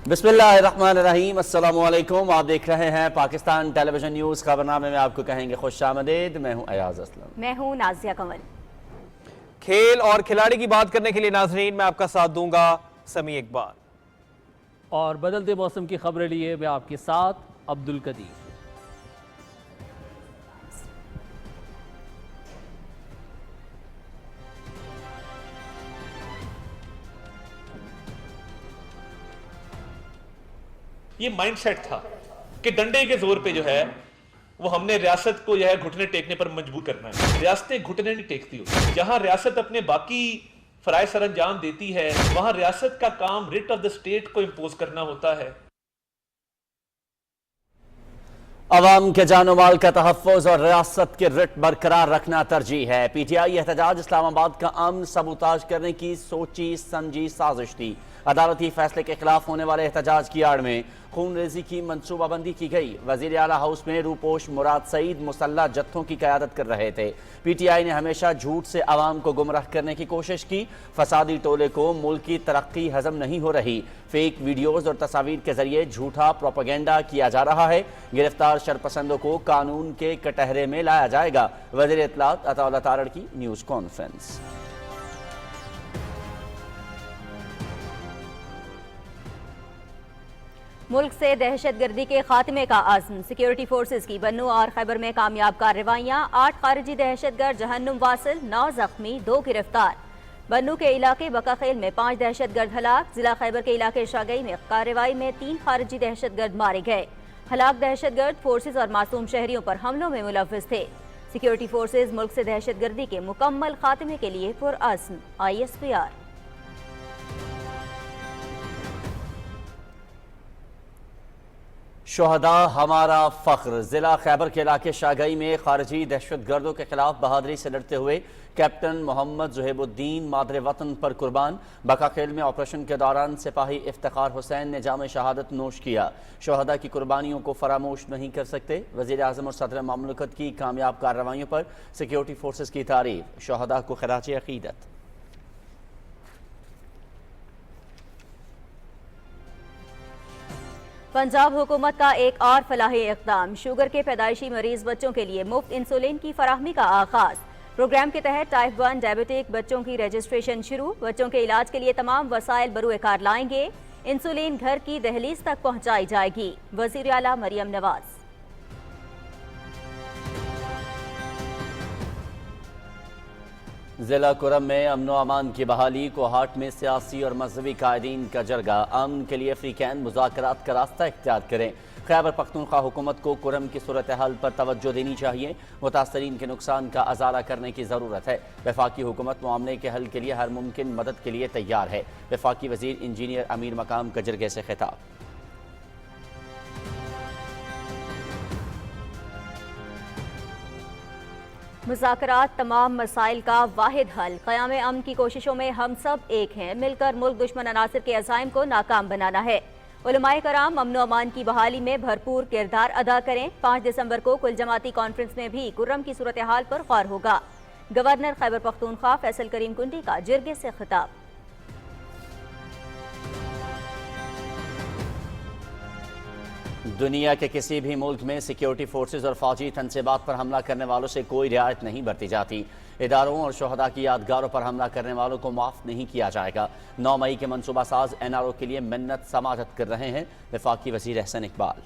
बिस्मिल्लाहिर्रहमानिर्रहीम, अस्सलामु अलैकुम। आप देख रहे हैं पाकिस्तान टेलीविजन न्यूज़। खबरनामे में आपको कहेंगे खुश आमदीद। मैं हूं अयाज असलम। मैं हूं नाजिया कमल। खेल और खिलाड़ी की बात करने के लिए नाजरीन मैं आपका साथ दूंगा समी इकबाल। और बदलते मौसम की खबरें लिए मैं आपके साथ अब्दुल कदीर। ये माइंडसेट था कि डंडे के जोर पे जो है वो हमने रियासत को जो है घुटने टेकने पर मजबूर करना है। रियासतें घुटने नहीं टेकती होती। जहां रियासत अपने बाकी फराइज सर अंजाम देती है वहां रियासत का काम रिट ऑफ द स्टेट को इम्पोज करना होता है। अवाम के जानो माल का तहफ़्फ़ुज़ और रियासत के रिट बरकरार रखना तरजीह है। पीटीआई एहतजाज इस्लामाबाद का अमन सबूताज करने की सोची समझी साजिश थी। अदालती फैसले के खिलाफ होने वाले एहतजाज की आड़ में खून रेजी की मनसूबाबंदी की गई। वज़ीर आला हाउस में रूपोश मुराद सईद मुसल्लह जत्थों की क़यादत कर रहे थे। पीटीआई ने हमेशा झूठ से आवाम को गुमराह करने की कोशिश की। फसादी टोले को मुल्क की तरक्की हजम नहीं हो रही। फेक वीडियोज़ और तस्वीर के जरिए झूठा प्रोपेगेंडा किया जा रहा है। गिरफ्तार शरपसंदों को कानून के कटहरे में लाया जाएगा। वज़ीर इत्तलात अताउल्लाह तारड़ की न्यूज़ कॉन्फ्रेंस। मुल्क से दहशतगर्दी के खात्मे का आज़म। सिक्योरिटी फोर्सेज की बन्नू और खैबर में कामयाब कार्रवाइयाँ। 8 खारिजी दहशतगर्द जहन्नुम वासिल, 9 जख्मी, 2 गिरफ्तार। बन्नू के इलाके बकाखेल में 5 दहशतगर्द हलाक। जिला खैबर के इलाके शागई में कार्रवाई में 3 खारिजी दहशतगर्द मारे गए। हलाक दहशतगर्द फोर्सेज और मासूम शहरियों पर हमलों में मुलव्विस थे। सिक्योरिटी फोर्सेज मुल्क से दहशतगर्दी के मुकम्मल खात्मे के लिए पुरअज़्म। ISPR। शोहदा हमारा फख्र। जिला खैबर के इलाके शागई में खारजी दहशतगर्दों के खिलाफ बहादुरी से लड़ते हुए कैप्टन मोहम्मद जुहेबुद्दीन मादरे वतन पर कुर्बान। बकाखेल में ऑपरेशन के दौरान सिपाही इफ्तिखार हुसैन ने जाम शहादत नोश किया। शोहदा की कुर्बानियों को फरामोश नहीं कर सकते। वज़ीर आज़म और सदर ममलकत की कामयाब कार्रवाइयों पर सिक्योरिटी फोर्सेज की तारीफ। शोहदा को खराज अकीदत। पंजाब हुकूमत का एक और फलाही इक़दाम। शुगर के पैदाइशी मरीज बच्चों के लिए मुफ्त इंसुलिन की फराहमी का आगाज। प्रोग्राम के तहत टाइप 1 डायबिटिक बच्चों की रजिस्ट्रेशन शुरू। बच्चों के इलाज के लिए तमाम वसाइल बरूए कार लाएंगे। इंसुलिन घर की दहलीज तक पहुंचाई जाएगी। वज़ीर आला मरियम नवाज। जिला कुरम में अमन व अमान की बहाली। कोहाट में सियासी और मजहबी कायदीन का जरगा। अमन के लिए अफ्रीकैन मुज़ाकरात का रास्ता इख्तियार करें। खैबर पख्तूनख्वा हुकूमत को कुरम की सूरत हाल पर तवज्जो देनी चाहिए। मुतासरीन के नुकसान का अजाला करने की ज़रूरत है। वफाकी हुकूमत मामले के हल के लिए हर मुमकिन मदद के लिए तैयार है। वफाकी वज़ीर इंजीनियर अमीर मकाम का जरगे से खिताब। मुज़ाकरात तमाम मसाइल का वाहिद हल। क़याम अमन की कोशिशों में हम सब एक हैं। मिलकर मुल्क दुश्मन अनासिर के अज़ाइम को नाकाम बनाना है। उलमाए कराम अमन व अमान की बहाली में भरपूर किरदार अदा करें। 5 दिसंबर को कुल जमाती कॉन्फ्रेंस में भी कुर्रम की सूरत हाल पर गौर होगा। गवर्नर खैबर पख्तूनख्वा फैसल करीम कुंडी का जिरगे से खिताब। दुनिया के किसी भी मुल्क में सिक्योरिटी फोर्सेज और फौजी तनसीबात पर हमला करने वालों से कोई रियायत नहीं बरती जाती। इदारों और शोहदा की यादगारों पर हमला करने वालों को माफ़ नहीं किया जाएगा। 9 मई के मनसूबा साज NRO के लिए मिन्नत समाजत कर रहे हैं। वफाकी वज़ीर एहसन इकबाल।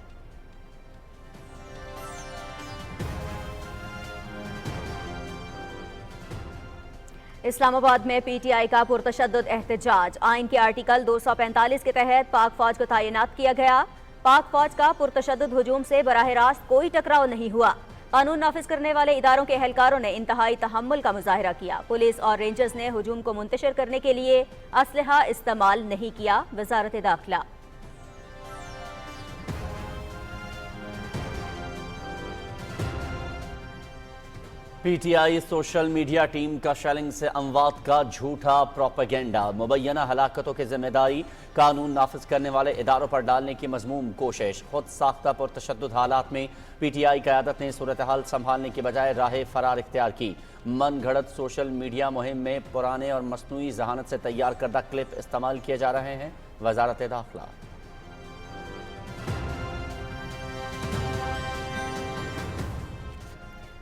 इस्लामाबाद में PTI का पुरतशद्दुद एहतजाज। आइन के आर्टिकल 245 के तहत पाक फौज को तैनात किया गया। पाक फौज का पुरतशद्दुद हुजूम से बराह रास्त कोई टकराव नहीं हुआ। कानून नाफिज करने वाले इदारों के एहलकारों ने इंतहाई तहम्मुल का मुजाहिरा किया। पुलिस और रेंजर्स ने हुजूम को मुंतशिर करने के लिए असलहा इस्तेमाल नहीं किया। वजारत दाखिला। PTI सोशल मीडिया टीम का शेलिंग से अमवात का झूठा प्रोपेगेंडा। मुबैना हलाकतों की जिम्मेदारी कानून नाफिज करने वाले इदारों पर डालने की मजमूम कोशिश। खुद साख्ता पुरतशद्दुद हालात में PTI क़यादत ने सूरत हाल संभालने की बजाय राह फरार इख्तियार की। मन घड़त सोशल मीडिया मुहिम में पुराने और मसनूई जहानत से तैयार करदा क्लिप इस्तेमाल किए जा रहे हैं। वजारत दाखिला।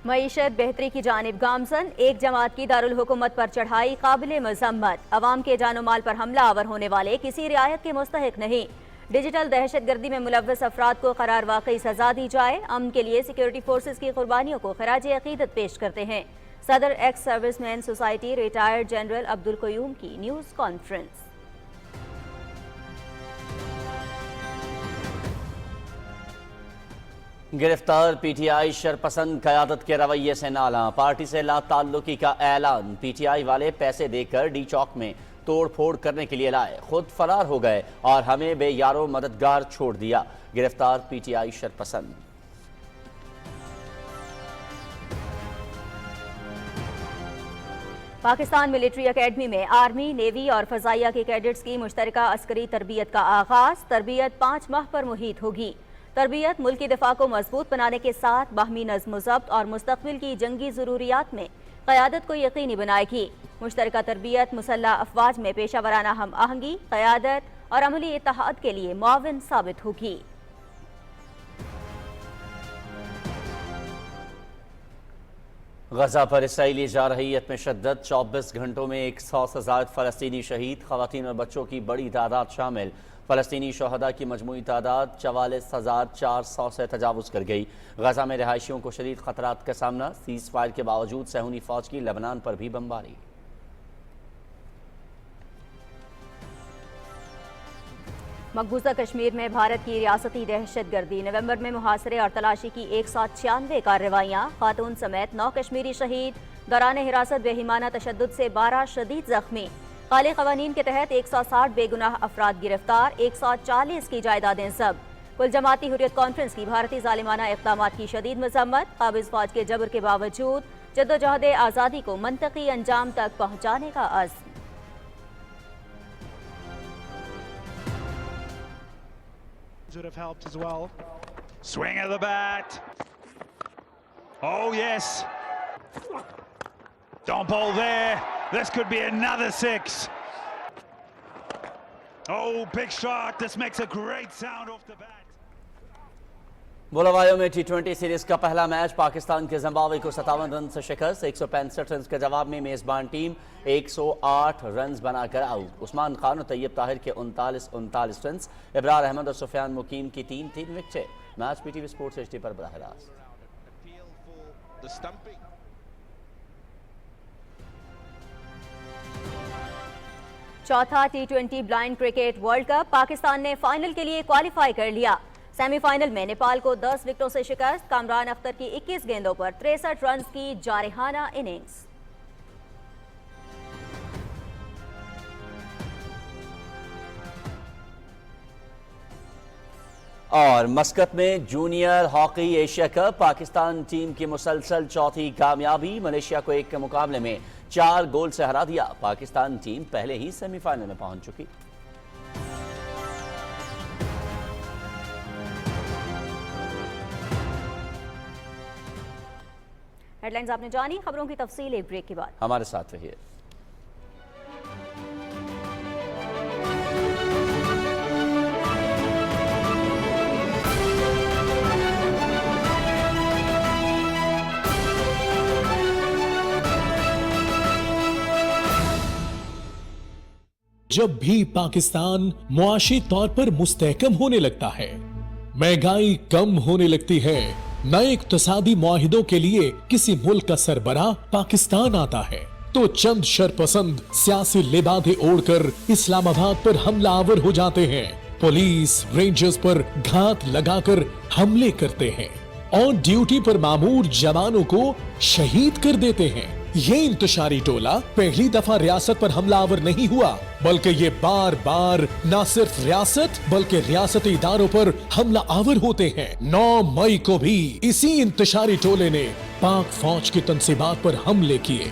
मईशत बेहतरी की जानिब गामजन, एक जमात की दारुल हुकूमत पर चढ़ाई काबिल मजम्मत, अवाम के जानो माल पर हमला आवर होने वाले किसी रियायत के मुस्तहिक नहीं। डिजिटल दहशतगर्दी में मुलव्वस अफराद को करार वाकई सजा दी जाए। अमन के लिए सिक्योरिटी फोर्सेज की कुर्बानियों को खराज अकीदत पेश करते हैं। सदर ex serviceman society retired general Abdul Qayyum की न्यूज़ कॉन्फ्रेंस। गिरफ्तार पीटीआई शरपसंद क़यादत के रवैये से नाला, पार्टी से ला ताल्लुकी का ऐलान। पीटीआई वाले पैसे देकर डी चौक में तोड़ फोड़ करने के लिए लाए, खुद फरार हो गए और हमें बेयारो मददगार छोड़ दिया। गिरफ्तार पीटीआई शरपसंद। पाकिस्तान मिलिट्री एकेडमी में आर्मी, नेवी और फजाइया के कैडेट्स की मुश्तरका अस्करी तरबियत का आगाज। तरबियत 5 माह पर मुहित होगी। तरबियत मुल्क की दिफा को मजबूत बनाने के साथ बाहमी नज़्म ज़ब्त और मुस्तक़बिल की जंगी ज़रूरियात में क़यादत को यकीनी बनाएगी। मुश्तरका तरबियत मुसल्लह अफवाज में पेशा वराना हम आहंगी, क़यादत और अमली इत्तेहाद के लिए मुआविन साबित होगी। गजा पर इसराइली जारहियत में शद्दत, 24 घंटों में 100 से ज़ायद फ़लस्तीनी शहीद, ख़वातीन और बच्चों की बड़ी तादाद शामिल। फ़लस्तीनी शहदा की मजमूई तादाद 44,400 से तजावुज़ कर गई। गजा में रहायशियों को शदीद ख़तरात का सामना, सीज़ फायर के बावजूद सहूनी फ़ौज की लेबनान पर भी बमबारी। मकबूजा कश्मीर में भारत की रियासती दहशतगर्दी, नवंबर में मुहासरे और तलाशी की 196 कार्रवाइयाँ, खातून समेत 9 कश्मीरी शहीद, दौरान हिरासत बेहिमाना तशद्दुद से 12 शदीद जख्मी। काले क़वानीन के तहत 160 बेगुनाह अफराद गिरफ्तार, 140 की जायदादें जब्त। कुल जमाती हुर्रियत कॉन्फ्रेंस की भारतीय ज़ालिमाना इक़दामात की शदीद मज़म्मत, काबिज़ फ़ौज के जबर के बावजूद जद्दोजहद आज़ादी को मंतकी अंजाम तक पहुँचाने का अज़्म। Would have helped as well. Swing of the bat. Oh yes. Don't bowl there. This could be another 6. Oh, big shot. This makes a great sound off the bat. बुलावायो में T20 सीरीज का पहला match, Pakistan के Zimbabwe को 57 run से शिकस्त। 165 run के जवाब में मेजबान टीम 108 रन बनाकर आउट। उस्मान खान और तैयब ताहिर के 39 रन, इब्रार अहमद और सुफियान मुकीम की 3 विकेटें। मैच पीटीवी स्पोर्ट्स HD पर बराह रास्त। चौथा T20 blind cricket world cup, Pakistan ने फाइनल के लिए क्वालिफाई कर लिया। सेमीफाइनल में नेपाल को 10 विकेटों से शिकस्त, कामरान अख्तर की 21 गेंदों पर 63 रन की जारहाना इनिंग्स। और मस्कत में junior hockey Asia cup, Pakistan team की मुसलसल चौथी कामयाबी, मलेशिया को 1 के मुकाबले में 4 गोल से हरा दिया। पाकिस्तान टीम पहले ही सेमीफाइनल में पहुंच चुकी। हेडलाइंस आपने जानी, खबरों की तफसील एक ब्रेक के बाद। हमारे साथ रहिए। जब भी पाकिस्तान मुआशी तौर पर मुस्तहकम होने लगता है, महंगाई कम होने लगती है, नए इक्तसादी मुआहिदों के लिए किसी मुल्क का सरबराह पाकिस्तान आता है, तो चंद शरपसंद सियासी लिबादे ओढ़कर इस्लामाबाद पर हमला आवर हो जाते हैं, पुलिस रेंजर्स पर घात लगाकर हमले करते हैं और ड्यूटी पर मामूर जवानों को शहीद कर देते हैं। ये इंतशारी टोला पहली दफा रियासत पर हमलावर नहीं हुआ, बल्कि ये बार बार न सिर्फ रियासत बल्कि रियासती इदारों पर हमला आवर होते हैं। 9 मई को भी इसी इंतशारी टोले ने पाक फौज की तंसीबात पर हमले किए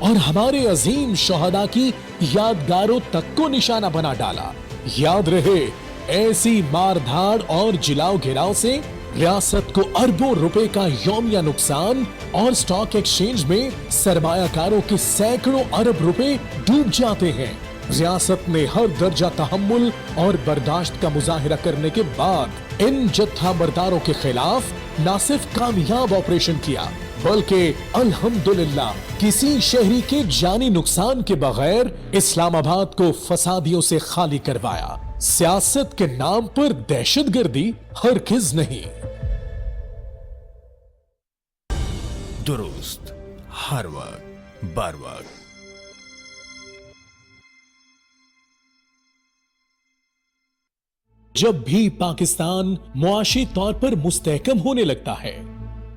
और हमारे अजीम शहदा की यादगारों तक को निशाना बना डाला। याद रहे, ऐसी मारधाड़ और जिलाओ घिराव से रियासत को अरबों रुपए का यौमिया नुकसान और स्टॉक एक्सचेंज में सरमायाकारों के सैकड़ों अरब रुपए डूब जाते हैं। रियासत ने हर दर्जा तहम्मुल और बर्दाश्त का मुजाहिरा करने के बाद इन जत्था बरदारों के खिलाफ न सिर्फ कामयाब ऑपरेशन किया बल्कि अल्हम्दुलिल्लाह किसी शहरी के जानी नुकसान के बगैर इस्लामाबाद को फसादियों से खाली करवाया। सियासत के नाम पर दहशतगर्दी हरगिज नहीं। दुरुस्त हर वक्त बर वक्त। जब भी पाकिस्तान मुआशी तौर पर मुस्तहकम होने लगता है,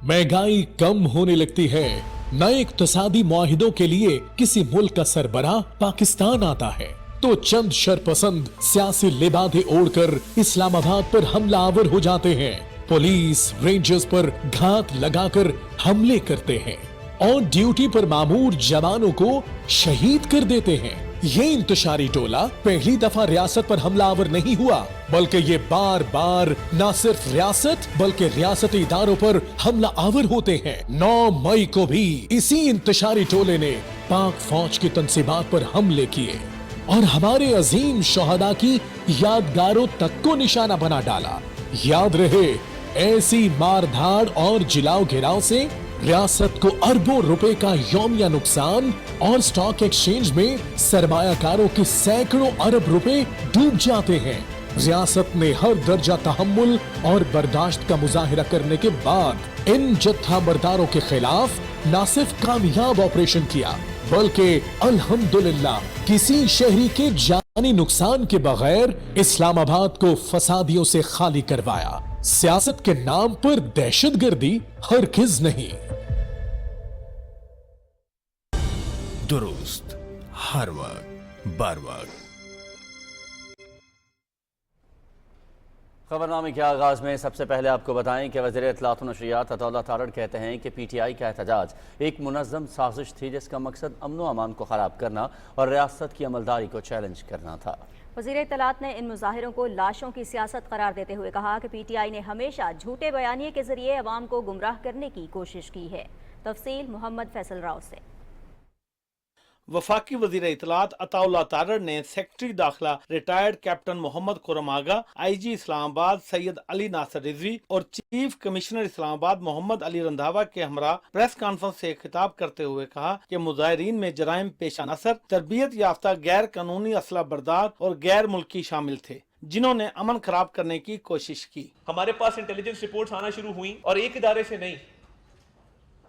महंगाई कम होने लगती है, नए इक्तसादी मुआहिदों के लिए किसी मुल्क का सरबराह पाकिस्तान आता है, तो चंद शरपसंद सियासी लिबादे ओढ़कर इस्लामाबाद पर हमला आवर हो जाते हैं। पुलिस रेंजर्स पर घात लगाकर हमले करते हैं और ड्यूटी पर मामूर जवानों को शहीद कर देते हैं। ये इंतशारी टोला पहली दफा रियासत पर हमलावर नहीं हुआ, बल्कि ये बार बार न सिर्फ रियासत बल्कि रियासती इदारों पर हमला आवर होते हैं। 9 मई को भी इसी इंतशारी टोले ने पाक फौज की तंसीबात पर हमले किए और हमारे अजीम शोहदा की यादगारों तक को निशाना बना डाला। याद रहे, ऐसी मारधाड़ और जिलाओ घिराव से रियासत को अरबों रुपए का यौमिया नुकसान और स्टॉक एक्सचेंज में सरमायाकारों के सैकड़ों अरब रुपए डूब जाते हैं। रियासत ने हर दर्जा तहम्मुल और बर्दाश्त का मुजाहिरा करने के बाद इन जत्था बरदारों के खिलाफ न सिर्फ कामयाब ऑपरेशन किया, बल्कि अल्हम्दुलिल्लाह किसी शहरी के जानी नुकसान के बगैर इस्लामाबाद को फसादियों से खाली करवाया। सियासत के नाम पर दहशतगर्दी हरगिज नहीं। दुरुस्त हर वक्त बर वक्त। खबरनामे के आगाज में सबसे पहले आपको बताएं कि वज़ीर इत्तलात व नशरियात अताउल्लाह तारड़ कहते हैं कि PTI का एहतजाज एक मुनज़्ज़म साजिश थी जिसका मकसद अमन व अमान को ख़राब करना और रियासत की अमलदारी को चैलेंज करना था। वज़ीर इत्तलात ने इन मुजाहिरों को लाशों की सियासत करार देते हुए कहा कि PTI ने हमेशा झूठे बयानिए के जरिए अवाम को गुमराह करने की कोशिश की है। तफसील मोहम्मद फैसल राव से। वफाकी वजीर इत्तलात अताउल्लाह तारड़ ने सेक्रेटरी दाखिला रिटायर्ड कैप्टन मोहम्मद खुर्रम आगा, IG इस्लामाबाद सैयद अली नासिर रिजवी और चीफ कमिश्नर इस्लामाबाद मोहम्मद अली रंधावा के हमरा प्रेस कॉन्फ्रेंस से खिताब करते हुए कहा कि मुजाहिरीन में जराइम पेशा नसर, तरबियत याफ्ता गैर कानूनी असला बरदार और गैर मुल्की शामिल थे जिन्होंने अमन खराब करने की कोशिश की। हमारे पास इंटेलिजेंस रिपोर्ट्स आना शुरू हुई और एक इदारे से नहीं,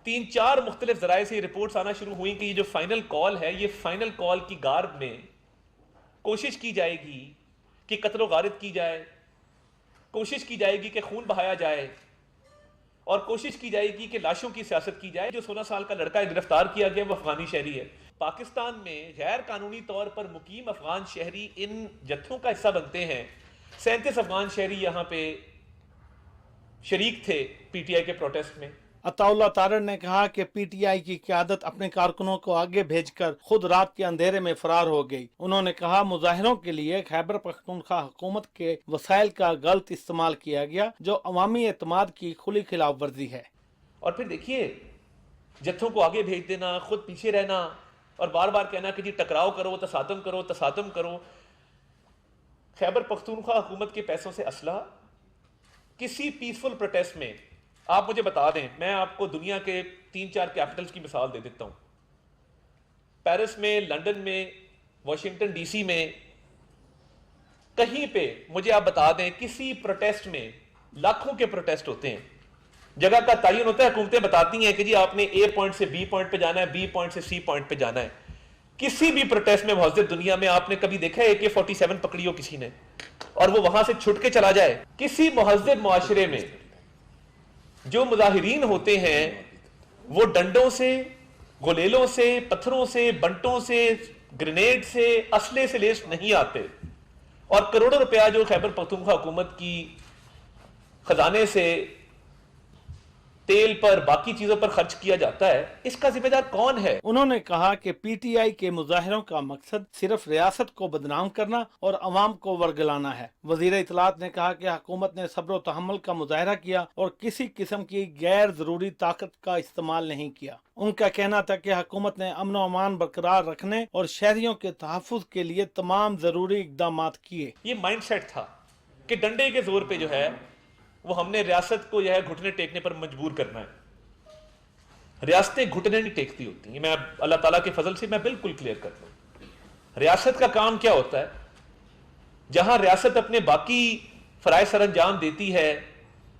3-4 मुख्तलिफ जराए से रिपोर्ट्स आना शुरू हुई कि ये जो फाइनल कॉल है, ये फाइनल कॉल की गार्ब में कोशिश की जाएगी कि कत्ल गारत की जाए, कोशिश की जाएगी कि खून बहाया जाए और कोशिश की जाएगी कि लाशों की सियासत की जाए। जो 16 साल का लड़का गिरफ्तार किया गया वो अफगानी शहरी है। पाकिस्तान में गैर कानूनी तौर पर मुकीम अफगान शहरी इन जत्थों का हिस्सा बनते हैं। 37 अफगान शहरी यहाँ पे शरीक थे PTI के प्रोटेस्ट में। अताउल्लाह तारड़ ने कहा कि PTI की क़यादत अपने कारकुनों को आगे भेजकर खुद रात के अंधेरे में फरार हो गई। उन्होंने कहा मुजाहिरों के लिए खैबर पख्तूनख्वा हुकूमत के वसाइल का गलत इस्तेमाल किया गया जो अवामी एतमाद की खुली खिलाफ वर्जी है। और फिर देखिए, जत्थों को आगे भेज देना, खुद पीछे रहना और बार बार कहना कि जी टकराव करो, तसादम करो, तसादम करो। खैबर पख्तूनख्वा हुकूमत के पैसों से असला किसी पीसफुल प्रोटेस्ट में, आप मुझे बता दें, मैं आपको दुनिया के 3-4 कैपिटल्स की मिसाल दे देता हूं। पेरिस में, लंदन में, वॉशिंगटन DC में, कहीं पे मुझे आप बता दें किसी प्रोटेस्ट में लाखों के प्रोटेस्ट होते हैं, जगह का तयन होता है, हुकूमतें बताती हैं कि जी आपने A पॉइंट से B पॉइंट पे जाना है, B पॉइंट से C पॉइंट पे जाना है। किसी भी प्रोटेस्ट में मुहज़्ज़िब दुनिया में आपने कभी देखा है AK-47 पकड़ी हो किसी ने और वो वहां से छुट के चला जाए? किसी मुहज़्ज़िब मुआशरे में जो मुजाहिरीन होते हैं वो डंडों से, गुलेलों से, पत्थरों से, बंटों से, ग्रेनेड से, असले से लेस नहीं आते और करोड़ों रुपया जो खैबर पख्तूनख्वा हुकूमत की खजाने से तेल पर, बाकी चीजों पर खर्च किया जाता है, इसका जिम्मेदार कौन है? उन्होंने कहा कि PTI के मुजाहिरों का मकसद सिर्फ रियासत को बदनाम करना और अवाम को वर्गलाना है। वजीर इत्तलात ने कहा कि हुकूमत ने सब्र व तहम्मुल का मुजाहिरा किया और किसी किस्म की गैर जरूरी ताकत का इस्तेमाल नहीं किया। उनका कहना था कि हुकूमत ने अमन व अमान बरकरार रखने और शहरियों के तहफ़्फ़ुज़ के लिए तमाम जरूरी इक़दाम किए। ये माइंड सेट था कि डंडे के जोर पे जो है वो हमने रियासत को जो है घुटने टेकने पर मजबूर करना है। रियासतें घुटने नहीं टेकती होती हैं। मैं अल्लाह ताला के फजल से मैं बिल्कुल क्लियर कर दूं, रियासत का काम क्या होता है? जहां रियासत अपने बाकी फराइज सर अंजाम देती है,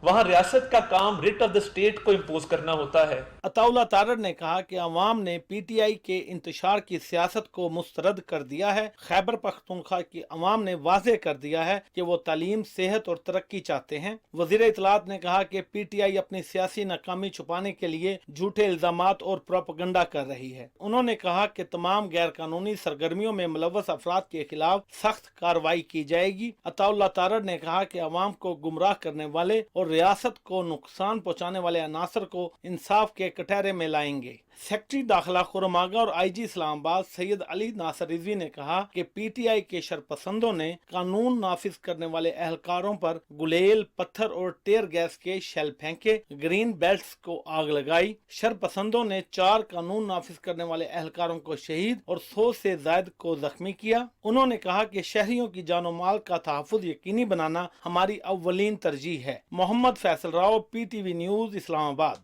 वहां रियासत का काम रिट ऑफ द स्टेट को इम्पोज करना होता है। अताउल्लाह तारड़ ने कहा कि अवाम ने पीटीआई के इंतशार की सियासत को मुस्तरद कर दिया है। खैबर पख्तूनख्वा की अवाम ने वाज़ेह कर दिया है कि वो तालीम, सेहत और तरक्की चाहते हैं। वज़ीर इत्तलात ने कहा कि पीटीआई अपनी सियासी नाकामी छुपाने के लिए झूठे इल्जामात और प्रोपेगेंडा कर रही है। उन्होंने कहा कि तमाम गैर कानूनी सरगर्मियों में मुलव्वस अफराद के खिलाफ सख्त कार्रवाई की जाएगी। अताउल्लाह तारड़ ने कहा कि अवाम को गुमराह करने वाले और रियासत को नुकसान पहुँचाने वाले अनासर को इंसाफ के कटहरे में लाएंगे। सेक्रेटरी दाखिला खुर्रम आगा और आईजी इस्लामाबाद सैयद अली नासर रिजवी ने कहा कि पीटीआई के शरपसंदों ने कानून नाफिज करने वाले एहलकारों पर गुलेल, पत्थर और टेयर गैस के शेल फेंके, ग्रीन बेल्ट्स को आग लगाई। शरपसंदों ने 4 कानून नाफिज करने वाले एहलकारों को शहीद और 100 से ज्यादा को जख्मी किया। उन्होंने कहा कि शहरियों की जानो माल का तहफ़्फ़ुज़ यकीनी बनाना हमारी अव्वलीन तरजीह है। Mohammad Faisal Rao, PTV news, Islamabad.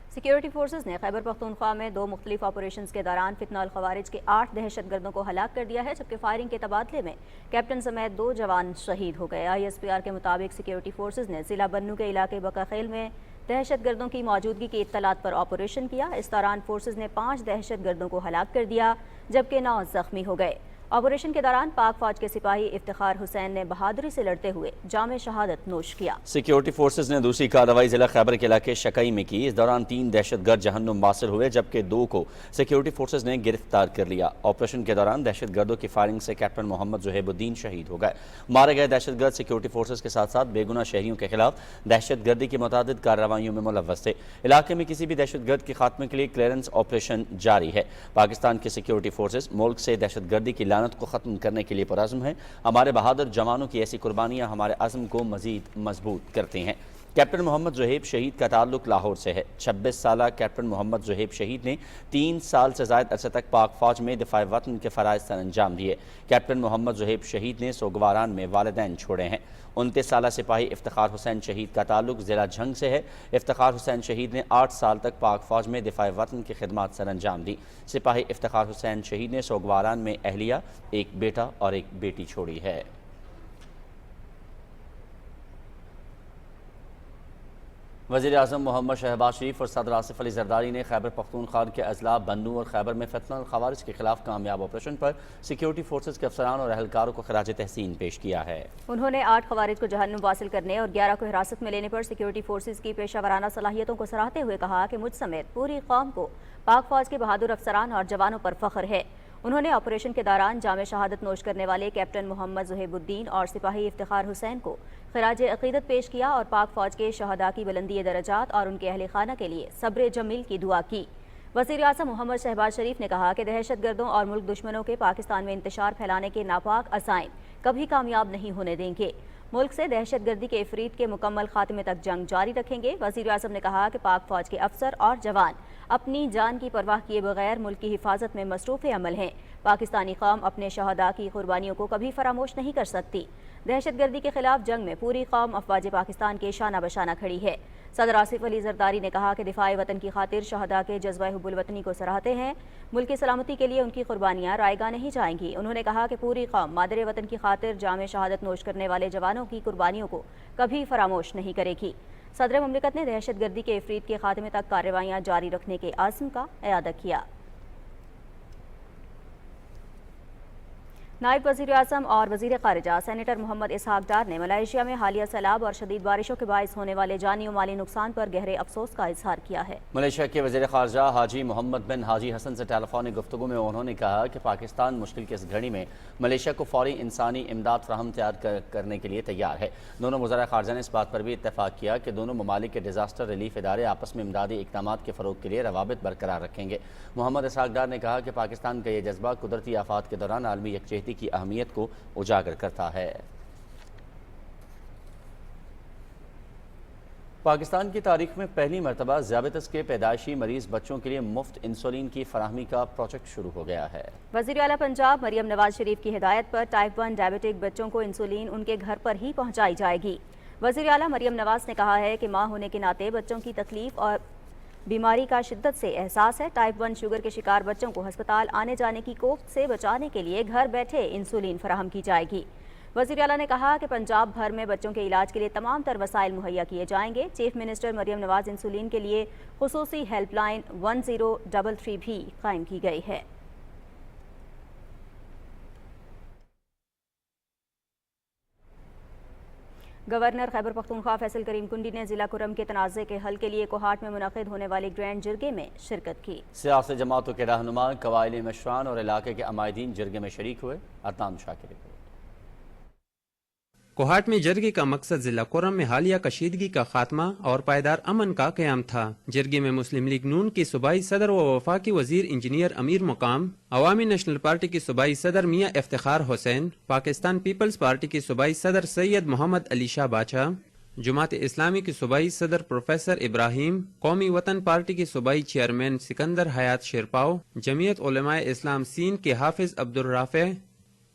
Security forces ने खैबर पख्तूनख्वा में 2 मुख्तलिफ ऑपरेशंस के दौरान फितना अल खवारिज के 8 दहशतगर्दों को हलाक कर दिया है, जबकि फायरिंग के तबादले में कैप्टन समेत 2 जवान शहीद हो गए। ISPR के मुताबिक सिक्योरिटी फोर्सेज ने जिला बन्नू के इलाके बकाखेल में दहशतगर्दों की मौजूदगी की इत्तलात पर ऑपरेशन किया। इस दौरान फोर्सेज ने 5 दहशतगर्दों को हलाक कर दिया, जबकि 9 जख्मी हो गए। ऑपरेशन के दौरान पाक फौज के सिपाही इफ्तिखार हुसैन ने बहादुरी से लड़ते हुए जामे शहादत नोश किया। सिक्योरिटी फोर्सेज ने दूसरी कार्रवाई जिला खैबर के इलाके शकई में की। इस दौरान 3 दहशतगर्द जहन्नुम वासिल हुए, जबकि 2 को सिक्योरिटी फोर्सेज ने गिरफ्तार कर लिया। ऑपरेशन के दौरान दहशतगर्दों की फायरिंग से कैप्टन मोहम्मद ज़ुहैबुद्दीन शहीद हो गए। मारे गए दहशतगर्द सिक्योरिटी फोर्सेज के साथ साथ बेगुनाह शहरियों के खिलाफ दहशतगर्दी की मुतादिद कार्रवाइयों में मुलव्वस थे। इलाके में किसी भी दहशतगर्द के खात्मे के लिए क्लियरेंस ऑपरेशन जारी है। पाकिस्तान की सिक्योरिटी फोर्सेज मुल्क से दहशतगर्दी की लानत को खत्म करने के लिए पुरअज़्म है। हमारे बहादुर जवानों की ऐसी कुर्बानियां हमारे अज़्म को मजीद मजबूत करती हैं। कैप्टन मोहम्मद ज़ुहैब शहीद का ताल्लुक लाहौर से है। 26 साला कैप्टन मोहम्मद ज़ुहैब शहीद ने 3 साल से ज़ायद अरसे तक पाक फ़ौज में दिफ़ा वतन के फ़राइज़ सर अंजाम दिए। कैप्टन मोहम्मद ज़ुहैब शहीद ने सोगवारान में वालिदैन छोड़े हैं। 29 साला सिपाही इफ्तिखार हुसैन शहीद का ताल्लुक ज़िला झंग से है। इफ्तिखार हुसैन शहीद ने 8 साल तक पाक फ़ौज में दिफ़ा वतन की खिदमत सर अंजाम दी। सिपाही इफ्तिखार हुसैन शहीद ने सोगवारान में अहलिया, एक बेटा और एक बेटी छोड़ी है। वज़ीर आज़म मोहम्मद शहबाज शरीफ और सदर आसिफ अली ज़रदारी ने खैबर पख्तूनख्वा के अजला, बन्नू और खैबर में फितना अल खवारिज के खिलाफ कामयाब ऑपरेशन पर सिक्योरिटी फोर्सेज के अफसरान और अहलकारों को खराज तहसीन पेश किया है। उन्होंने 8 खवारिज को जहन्नुम वासिल करने और 11 को हिरासत में लेने पर सिक्योरिटी फोर्सेज की पेशावराना सलाहियतों को सराहते हुए कहा कि मुझ समेत पूरी कौम को पाक फौज के बहादुर अफसरान और जवानों पर फख्र है। उन्होंने ऑपरेशन के दौरान जामे शहादत नोश करने वाले कैप्टन मोहम्मद ज़ुहैबुद्दीन और सिपाही इफ्तिखार हुसैन को खराज अक़ीदत पेश किया और पाक फौज के शहदा की बुलंदी दरजात और उनके अहले खाना के लिए सब्र जमील की दुआ की। वज़ीर आज़म मोहम्मद शहबाज शरीफ ने कहा कि दहशतगर्दों और मुल्क दुश्मनों के पाकिस्तान में इंतशार फैलाने के नापाक अज़ाइम कभी कामयाब नहीं होने देंगे। मुल्क से दहशतगर्दी के इफरीत के मुकम्मल खात्मे तक जंग जारी रखेंगे। वज़ीर आज़म ने कहा कि पाक फौज के अफसर और जवान अपनी जान की परवाह किए बगैर मुल्क की हिफाजत में मसरूफ़ अमल हैं। पाकिस्तानी कौम अपने शहदा की कुर्बानियों को कभी फरामोश नहीं कर सकती। दहशतगर्दी के खिलाफ जंग में पूरी कौम अफवाज पाकिस्तान के शाना बशाना खड़ी है। सदर आसिफ अली ज़रदारी ने कहा कि दिफाए वतन की खातिर शहदा के जज्बा हुब्बुल वतनी को सराहते हैं। मुल्क की सलामती के लिए उनकी कुर्बानियाँ रायगा नहीं जाएंगी। उन्होंने कहा कि पूरी कौम मादर वतन की खातिर जामे शहादत नोश करने वाले जवानों की कुर्बानियों को कभी फरामोश नहीं करेगी। सदर मुमलिकत ने दहशतगर्दी के इफरीत के खात्मे तक कार्रवाइयाँ जारी रखने के आज़म का इआदा किया। नायब वज़ीर आज़म और वज़ीर ख़ारिजा सेनेटर मोहम्मद इसहाक डार ने मलेशिया में हालिया सैलाब और शदीद बारिशों के बाइस होने वाले जानी और माली नुकसान पर गहरे अफसोस का इजहार किया है। मलेशिया के वज़ीर ख़ारिजा हाजी मोहम्मद बिन हाजी हसन से टेलीफोनिक गुफ्तगू में उन्होंने कहा कि पाकिस्तान मुश्किल की इस घड़ी में मलेशिया को फौरी इंसानी इमदाद फराहम तैयार करने के लिए तैयार है। दोनों वज़ीर ख़ारिजा ने इस बात पर भी इत्तेफाक किया कि दोनों ममालिक के डिज़ास्टर रिलीफ इदारे आपस में इमदादी इक़दामात के फ़रोग़ के लिए रवाबित बरकरार रखेंगे। मोहम्मद इसहाक डार ने कहा कि पाकिस्तान का ये जज्बा कुदरती आफात के दौरान आलमी यकजहती की अहमियत को उजागर करता है। पाकिस्तान की तारीख में पहली मरतबा ज़ियाबतीस के पैदाइशी मरीज बच्चों के लिए मुफ्त इंसुलिन की फराहमी का प्रोजेक्ट शुरू हो गया है। वज़ीर आला पंजाब मरियम नवाज शरीफ की हिदायत पर टाइप 1 डायबिटिक बच्चों को इंसुलिन उनके घर पर ही पहुंचाई जाएगी। वज़ीर आला मरियम नवाज ने कहा है कि माँ होने के नाते बच्चों की तकलीफ और बीमारी का शिद्दत से एहसास है। टाइप 1 शुगर के शिकार बच्चों को अस्पताल आने जाने की कोफ्त से बचाने के लिए घर बैठे इंसुलिन फराहम की जाएगी। वज़ीर आला ने कहा कि पंजाब भर में बच्चों के इलाज के लिए तमाम तर वसाइल मुहैया किए जाएंगे। Chief minister Maryam Nawaz insulin के लिए खुसूसी हेल्पलाइन 1033 भी कायम की गई है। गवर्नर खैबर पख्तूनख्वा फैसल करीम कुंडी ने जिला कुरम के तनाज़े के हल के लिए कोहाट में मुनक़िद होने वाले ग्रैंड जिरगे में शिरकत की। सियासी जमातों के रहनुमा, कबायली मशरान और इलाके के अमायदीन जिरगे में शरीक हुए। अदनान शाह की रिपोर्ट। कोहाट में जरगे का मकसद जिला कुरम में हालिया कशीदगी का खात्मा और पायदार अमन का क़याम था। जरगे में मुस्लिम लीग नून के सूबाई सदर व वफाकी वजीर इंजीनियर अमीर मुकाम, अवामी नेशनल पार्टी की सूबाई सदर मियाँ इफ्तिखार हुसैन, पाकिस्तान पीपल्स पार्टी की सूबाई सदर सैयद मोहम्मद अली शाह बाचा, जमात इस्लामी की सूबाई सदर प्रोफेसर इब्राहिम, कौमी वतन पार्टी की सूबाई चेयरमैन सिकंदर हयात शेरपाव, जमीयत उलमाए इस्लाम सीन के हाफिज अब्दुल राफे,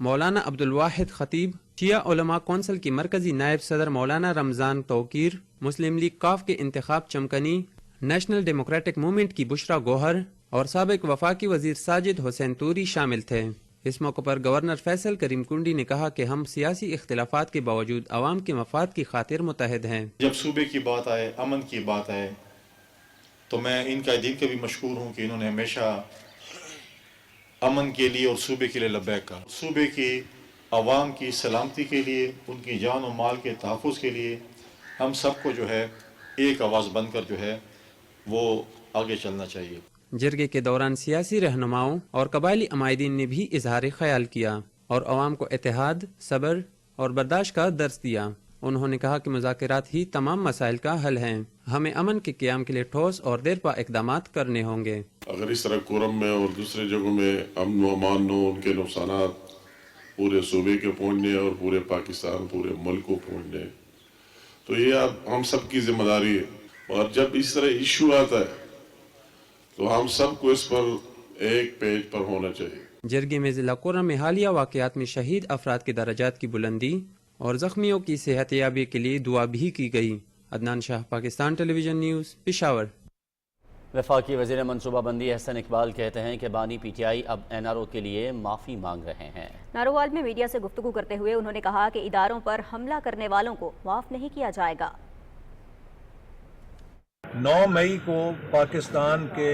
मौलाना अब्दुल वाहिद खतीब, शिया उलमा कौंसिल की मरकजी नायब सदर मौलाना रमजान तौकीर, मुस्लिम लीग काफ के इंतखाब चमकनी, नेशनल डेमोक्रेटिक मूवमेंट की बुशरा गोहर और साबिक वफाकी वजीर साजिद हुसैन तूरी शामिल थे। इस मौके पर गवर्नर फैसल करीम कुंडी ने कहा कि हम सियासी इख्तिलाफात के बावजूद अवाम के मफाद की खातिर मुतहद हैं। जब सूबे की बात आए, अमन की बात आए, तो मैं इनका दिल के भी मशहूर हूँ कि इन्होंने हमेशा अमन के लिए और सूबे के लिए लब्बैक कहा। सूबे की अवाम की सलामती के लिए, उनकी जान और माल के तहफ़्फ़ुज़ के लिए हम सबको जो है एक आवाज़ बनकर जो है वो आगे चलना चाहिए। जिरगे के दौरान सियासी रहनुमाओं और कबायली अमायदीन ने भी इजहार ख्याल किया और अवाम को इत्तेहाद, सब्र और बर्दाश्त का दर्स दिया। उन्होंने कहा कि मुज़ाकरात ही तमाम मसाइल का हल हैं। हमें अमन के क़याम के लिए ठोस और देरपा इक़दामात करने होंगे। अगर इस तरह कुरम में और दूसरे जगहों में अमन व अमान हो, उनके नुकसानात पूरे सूबे के पहुँचने और पूरे पाकिस्तान, पूरे मुल्क को पहुँचने, तो ये अब हम सब की जिम्मेदारी है। और जब इस तरह इशू आता है तो हम सबको इस पर एक पेज पर होना चाहिए। जिरगे में जिला कुरम में हालिया वाक़यात में शहीद अफराद के दर्जात की बुलंदी और जख्मियों की सेहतयाबी के लिए दुआ भी की गई। Adnan Shah, Pakistan television news, Peshawar. वफाकी वज़ीर मनसूबाबंदी अहसन इकबाल कहते हैं कि बानी PTI अब NRO के लिए माफ़ी मांग रहे हैं। नारोवाल में मीडिया से गुफ्तगू करते हुए उन्होंने कहा कि इदारों पर हमला करने वालों को माफ़ नहीं किया जाएगा। 9 मई को पाकिस्तान के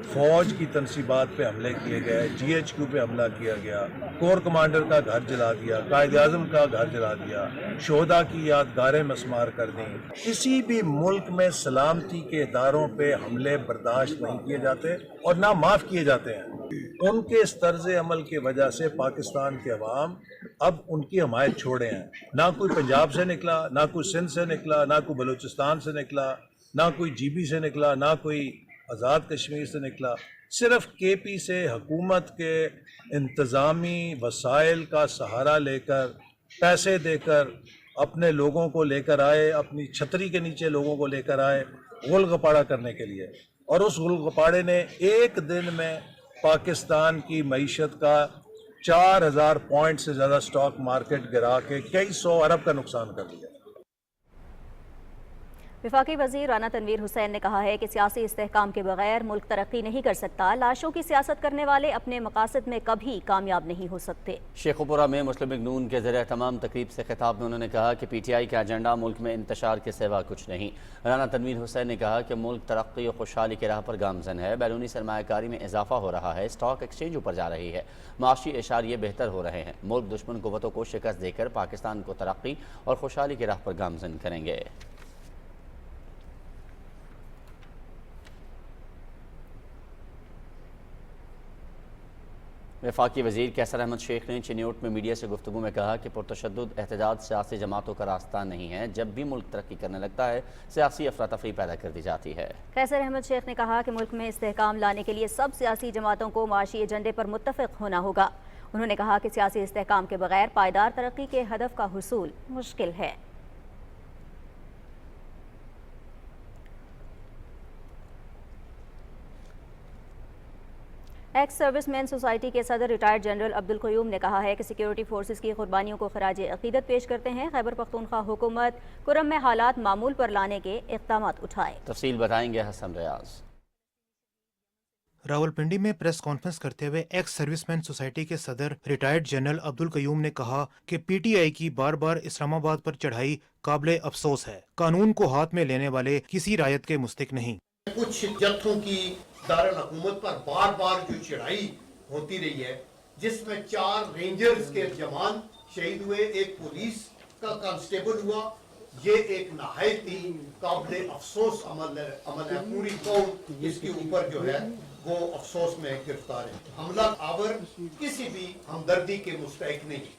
फौज की तनसीबात पे हमले किए गए, GHQ पे हमला किया गया, कोर कमांडर का घर जला दिया, कायद आज़म का घर जला दिया, शोहदा की यादगारें मस्मार कर दी। किसी भी मुल्क में सलामती के इदारों पे हमले बर्दाश्त नहीं किए जाते और ना माफ़ किए जाते हैं। उनके इस तर्ज अमल की वजह से पाकिस्तान के अवाम अब उनकी हमायत छोड़े हैं। ना कोई पंजाब से निकला, ना कोई सिंध से निकला, ना कोई बलूचिस्तान से निकला, ना कोई GB से निकला, ना कोई आज़ाद कश्मीर से निकला। सिर्फ KP से हुकूमत के इंतज़ामी वसाइल का सहारा लेकर, पैसे देकर अपने लोगों को लेकर आए, अपनी छतरी के नीचे लोगों को लेकर आए गुल गपाड़ा करने के लिए। और उस गुल गपाड़े ने एक दिन में पाकिस्तान की मईशत का 4000 पॉइंट से ज़्यादा स्टॉक मार्केट गिरा के कई 100 अरब का नुकसान कर दिया। वफाकी वज़ीर राना तनवीर हुसैन ने कहा है कि सियासी इस्तेहकाम के बगैर मुल्क तरक्की नहीं कर सकता। लाशों की सियासत करने वाले अपने मकासद में कभी कामयाब नहीं हो सकते। शेखुपुरा में मुस्लिम लीग नून के ज़रिए तमाम तकरीब से खिताब में उन्होंने कहा कि PTI का एजेंडा मुल्क में इंतशार के सिवा कुछ नहीं। राना तनवीर हुसैन ने कहा कि मुल्क तरक्की और खुशहाली की राह पर गामजन है। बैरूनी सरमायाकारी में इजाफा हो रहा है, स्टॉक एक्सचेंज ऊपर जा रही है, माशी इशारे बेहतर हो रहे हैं। मुल्क दुश्मन कुव्वतों को शिकस्त देकर पाकिस्तान को तरक्की और खुशहाली की राह पर गामजन करेंगे। वफाकी वज़ीर कैसर अहमद शेख ने चिन्योट में मीडिया से गुफ्तगू में कहा कि पुरतशद्दुद एहतजाज सियासी जमातों का रास्ता नहीं है। जब भी मुल्क तरक्की करने लगता है, सियासी अफरा तफरी पैदा कर दी जाती है। कैसर अहमद शेख ने कहा कि मुल्क में इस्तेहकाम लाने के लिए सब सियासी जमातों को माशी एजेंडे पर मुत्तफ़िक होना होगा। उन्होंने कहा कि सियासी इस्तेहकाम के बगैर पायदार तरक्की के हदफ का हुसूल मुश्किल है। एक्स सर्विसमैन सोसाइटी के सदर रिटायर्ड जनरल अब्दुल क़यूम ने कहा है कि सिक्योरिटी फोर्सेस की कुर्बानियों को खराज अक़ीदत पेश करते हैं। खैबर पख्तूनख्वा हुकूमत कुरम में हालात मामूल पर लाने के इक़दामात उठाए। तफसील बताएंगे हसन रियाज। रावलपिंडी में प्रेस कॉन्फ्रेंस करते हुए एक्स सर्विसमैन सोसाइटी के सदर रिटायर्ड जनरल अब्दुल कयूम ने कहा कि पीटीआई की बार बार इस्लामाबाद पर चढ़ाई काबिले अफसोस है। कानून को हाथ में लेने वाले किसी रायत के मुस्तक नहीं। कुछ जत्थों की दारुल हुकूमत पर बार बार जो चढ़ाई होती रही है, जिसमें 4 रेंजर्स के जवान शहीद हुए, एक पुलिस का कांस्टेबल हुआ, ये एक नहायत ही काबिले अफसोस अमल है। पूरी कौम इसके ऊपर जो है वो अफसोस में गिरफ्तार है। हमला आवर किसी भी हमदर्दी के मुस्तहिक नहीं।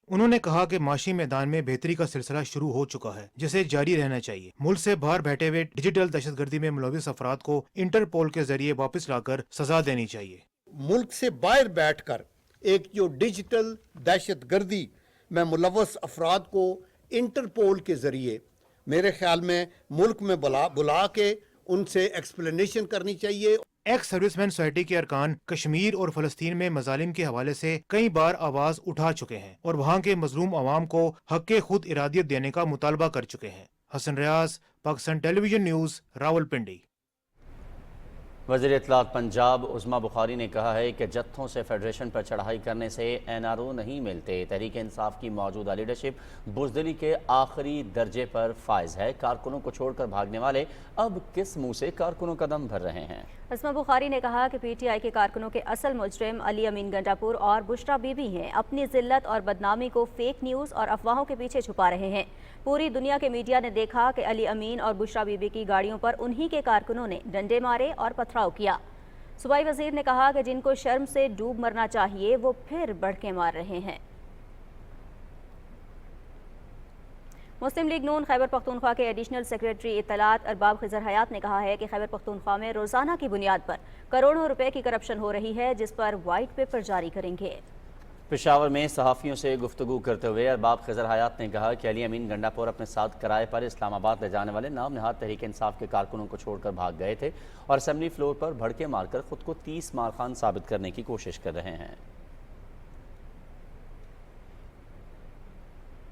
उन्होंने कहा कि माशी मैदान में बेहतरी का सिलसिला शुरू हो चुका है, जिसे जारी रहना चाहिए। मुल्क से बाहर बैठे हुए डिजिटल दहशतगर्दी में मुलविस अफराद को इंटरपोल के जरिए वापस लाकर सजा देनी चाहिए। मुल्क से बाहर बैठकर एक जो डिजिटल दहशतगर्दी में मुलविस अफराद को इंटरपोल के जरिए मेरे ख्याल में मुल्क में बुला के उनसे एक्सप्लेनेशन करनी चाहिए। एक्स सर्विसमैन सोसाइटी के अरकान कश्मीर और फलस्तीन में मजालिम के हवाले से कई बार आवाज उठा चुके हैं और वहाँ के मजलूम अवाम को हक खुद इरादियत देने का मुतालबा कर चुके हैं। हसन रियाज, पाकिस्तान टेलीविजन न्यूज़, रावलपिंडी। वज़ीर इत्तलात पंजाब उज़मा बुखारी ने कहा है कि जत्थों से फेडरेशन पर चढ़ाई करने से NRO नहीं मिलते। तहरीक इंसाफ की मौजूदा लीडरशिप बुज़दिली के आखिरी दर्जे पर फायज है। कारकुनों को छोड़कर भागने वाले अब किस मुंह से कारकुनों का दम भर रहे हैं। उज़मा बुखारी ने कहा कि PTI के कारकुनों के असल मुजरिम अली अमीन गंडापुर और बुशरा बीबी हैं। अपनी जिल्लत और बदनामी को फेक न्यूज़ और अफवाहों के पीछे छुपा रहे हैं। पूरी दुनिया के मीडिया ने देखा कि अली अमीन और बुशरा बीबी की गाड़ियों पर उन्हीं के कारकुनों ने डंडे मारे और पथराव किया। सूबाई वजीर ने कहा कि जिनको शर्म से डूब मरना चाहिए वो फिर बढ़ के मार रहे हैं। मुस्लिम लीग नून खैबर पख्तूनख्वा के एडिशनल सेक्रेटरी इत्तलात अरबाब खिजर हयात ने कहा है कि खैबर पख्तूनख्वा में रोजाना की बुनियाद पर करोड़ों रुपए की करप्शन हो रही है, जिस पर वाइट पेपर जारी करेंगे। पेशावर में सहाफ़ियों से गुफ्तगू करते हुए अरबाब खिजर हयात ने कहा कि अली अमीन गंडापुर अपने साथ किराए पर इस्लामाबाद ले जाने वाले नाम नहाद तहरीक इंसाफ के कारकुनों को छोड़कर भाग गए थे और असेंबली फ्लोर पर भड़के मारकर खुद को 30 मारखान साबित करने की कोशिश कर रहे हैं।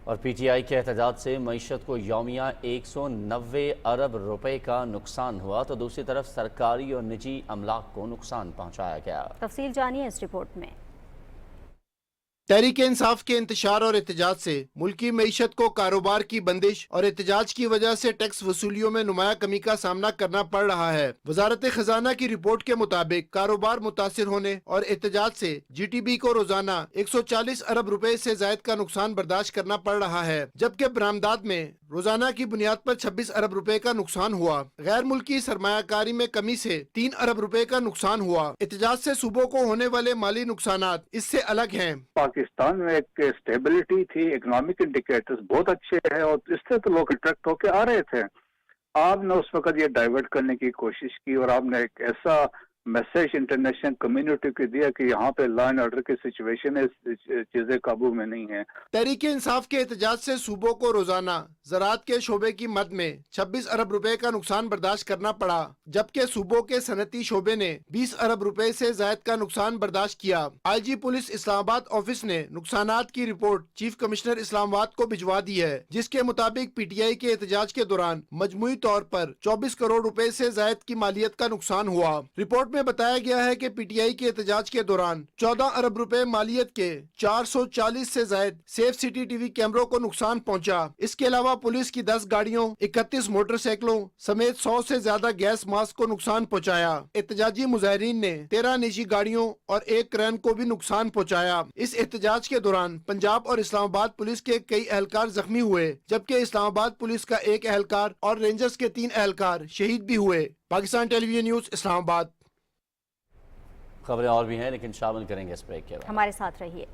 और PTI के एहतजाज से मईशत को यौमिया 190 अरब रुपए का नुकसान हुआ, तो दूसरी तरफ सरकारी और निजी अमलाक को नुकसान पहुंचाया गया। तफसील जानिए इस रिपोर्ट में। तहरीक इंसाफ के इंतशार और एहतजाज से मुल्की मईशत को कारोबार की बंदिश और एहतजाज की वजह से टैक्स वसूलियों में नुमाया कमी का सामना करना पड़ रहा है। वजारत खजाना की रिपोर्ट के मुताबिक कारोबार मुतासिर होने और एहतजाज से GTB को रोजाना 140 अरब रुपए से जायद का नुकसान बर्दाश्त करना पड़ रहा है, जबकि बरामदात में रोजाना की बुनियाद पर 26 अरब रुपए का नुकसान हुआ। गैर मुल्की सरमायाकारी में कमी से 3 अरब रुपए का नुकसान हुआ। एहतजाज से सूबों को होने वाले माली नुकसानात इससे अलग हैं। पाकिस्तान में एक स्टेबिलिटी थी, इकोनॉमिक इंडिकेटर्स बहुत अच्छे हैं और इससे तो लोग अट्रैक्ट होके आ रहे थे। आपने उस वक्त ये डाइवर्ट करने की कोशिश की और आपने एक ऐसा मैसेज इंटरनेशनल कम्युनिटी को दिया कि यहाँ पे लॉ एंड ऑर्डर की सिचुएशन है, चीजें काबू में नहीं है। तहरीक इंसाफ के एहतजाज से सूबों को रोजाना ज़राअत के शोबे की मद में 26 अरब रुपए का नुकसान बर्दाश्त करना पड़ा, जबकि सूबों के सनती शोबे ने 20 अरब रुपए से जायद का नुकसान बर्दाश्त किया। IG पुलिस इस्लामाबाद ऑफिस ने नुकसानात की रिपोर्ट चीफ कमिश्नर इस्लामाबाद को भिजवा दी है, जिसके मुताबिक PTI के एहतजाज के दौरान मजमूई तौर पर 24 करोड़ रुपए से जायद की मालियत का नुकसान हुआ। रिपोर्ट में बताया गया है कि PTI के एहतजाज के दौरान 14 अरब रुपए मालियत के 440 से जायद सेफ सिटी TV कैमरों को नुकसान पहुंचा। इसके अलावा पुलिस की 10 गाड़ियों, 31 मोटरसाइकिलों समेत 100 से ज्यादा गैस मास्क को नुकसान पहुंचाया। एहतजाजी मुजाहिरीन ने 13 निजी गाड़ियों और 1 क्रेन को भी नुकसान पहुंचाया। इस एहतजाज के दौरान पंजाब और इस्लामाबाद पुलिस के कई एहलकार जख्मी हुए, जबकि इस्लामाबाद पुलिस का 1 एहलकार और रेंजर्स के 3 एहलकार शहीद भी हुए। Pakistan television news, Islamabad. खबरें और भी हैं, लेकिन शामिल करेंगे इस ब्रेक के बाद। हमारे साथ रहिए।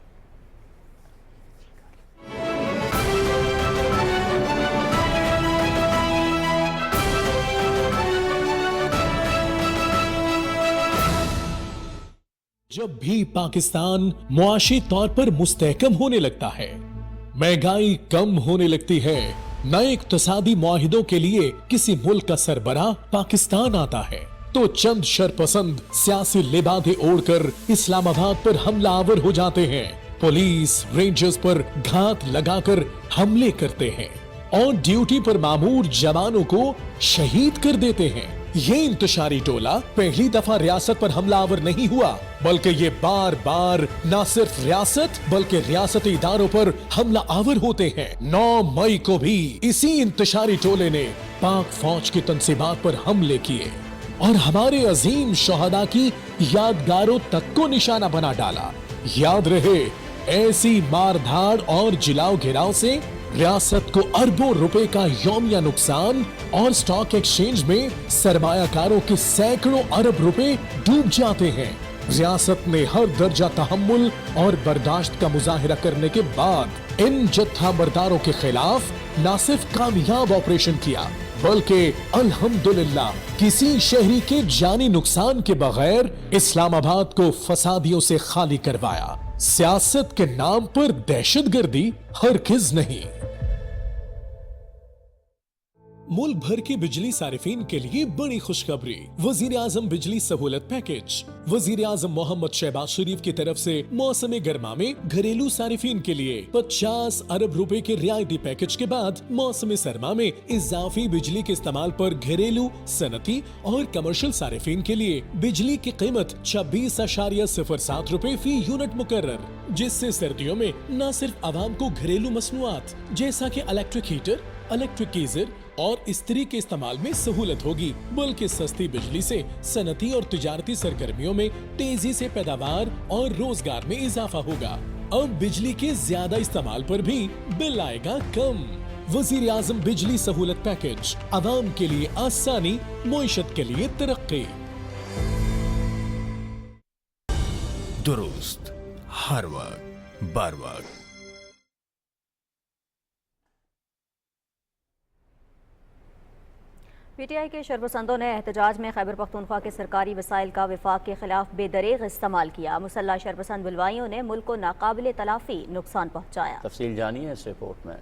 जब भी पाकिस्तान मुआशी तौर पर मुस्तहकम होने लगता है, महंगाई कम होने लगती है, नए इक्तसादी मुआहिदों के लिए किसी मुल्क का सरबराह पाकिस्तान आता है, तो चंद शरपसंद सियासी लिबादे ओढ़कर इस्लामाबाद पर हमलावर हो जाते हैं। पुलिस रेंजर्स पर घात लगाकर हमले करते हैं और ड्यूटी पर मामूर जवानों को शहीद कर देते हैं। ये इंतशारी टोला पहली दफा रियासत पर हमलावर नहीं हुआ, बल्कि ये बार बार न सिर्फ रियासत बल्कि रियासती इदारों पर हमला आवर होते हैं। 9 मई को भी इसी इंतशारी टोले ने पाक फौज की तंसीबात पर हमले किए और हमारे अजीम शोहदा की यादगारों तक को निशाना बना डाला। याद रहे, ऐसी मारधाड़ और जिलाओ घिराव से रियासत को अरबों रुपए का यौमिया नुकसान और स्टॉक एक्सचेंज में सरमायाकारों के सैकड़ों अरब रुपए डूब जाते हैं। रियासत ने हर दर्जा तहम्मुल और बर्दाश्त का मुजाहिरा करने के बाद इन जत्था बरदारों के खिलाफ न सिर्फ कामयाब ऑपरेशन किया, बल्कि अल्हम्दुलिल्लाह किसी शहरी के जानी नुकसान के बगैर इस्लामाबाद को फसादियों से खाली करवाया। सियासत के नाम पर दहशतगर्दी हरगिज नहीं। मुल्क भर के बिजली सारिफीन के लिए बड़ी खुशखबरी, वजीर आजम बिजली सहूलत पैकेज। वजीर आजम मोहम्मद शहबाज शरीफ की तरफ से मौसम गर्मा में घरेलू सारिफीन के लिए 50 अरब रुपए के रियायती पैकेज के बाद मौसम सरमा में इजाफी बिजली के इस्तेमाल पर घरेलू, सनती और कमर्शियल सारिफीन के लिए बिजली की कीमत 26.07 रुपए फी यूनिट मुकर्रर, जिससे सर्दियों में न सिर्फ आवाम को घरेलू मसनूआत जैसा कि इलेक्ट्रिक हीटर, इलेक्ट्रिक गीजर और इस्त्री के इस्तेमाल में सहूलत होगी, बल्कि सस्ती बिजली से सनती और तिजारती सरगर्मियों में तेजी से पैदावार और रोजगार में इजाफा होगा। अब बिजली के ज्यादा इस्तेमाल पर भी बिल आएगा कम। वजीर आजम बिजली सहूलत पैकेज, आवाम के लिए आसानी, मुईशत के लिए तरक्की। दुरुस्त, हर वक्त, बार वक्त। पीटीआई के शरपसंदों ने एहतजाज में खैबर पख्तूनख्वा के सरकारी वसाइल का विफाक के खिलाफ बेदरीग इस्तेमाल किया। मुसल्लह शरपसंद बुलवाइयों ने मुल्क को नाकाबिले तलाफी नुकसान पहुँचाया। तफसील जानिए इस रिपोर्ट में।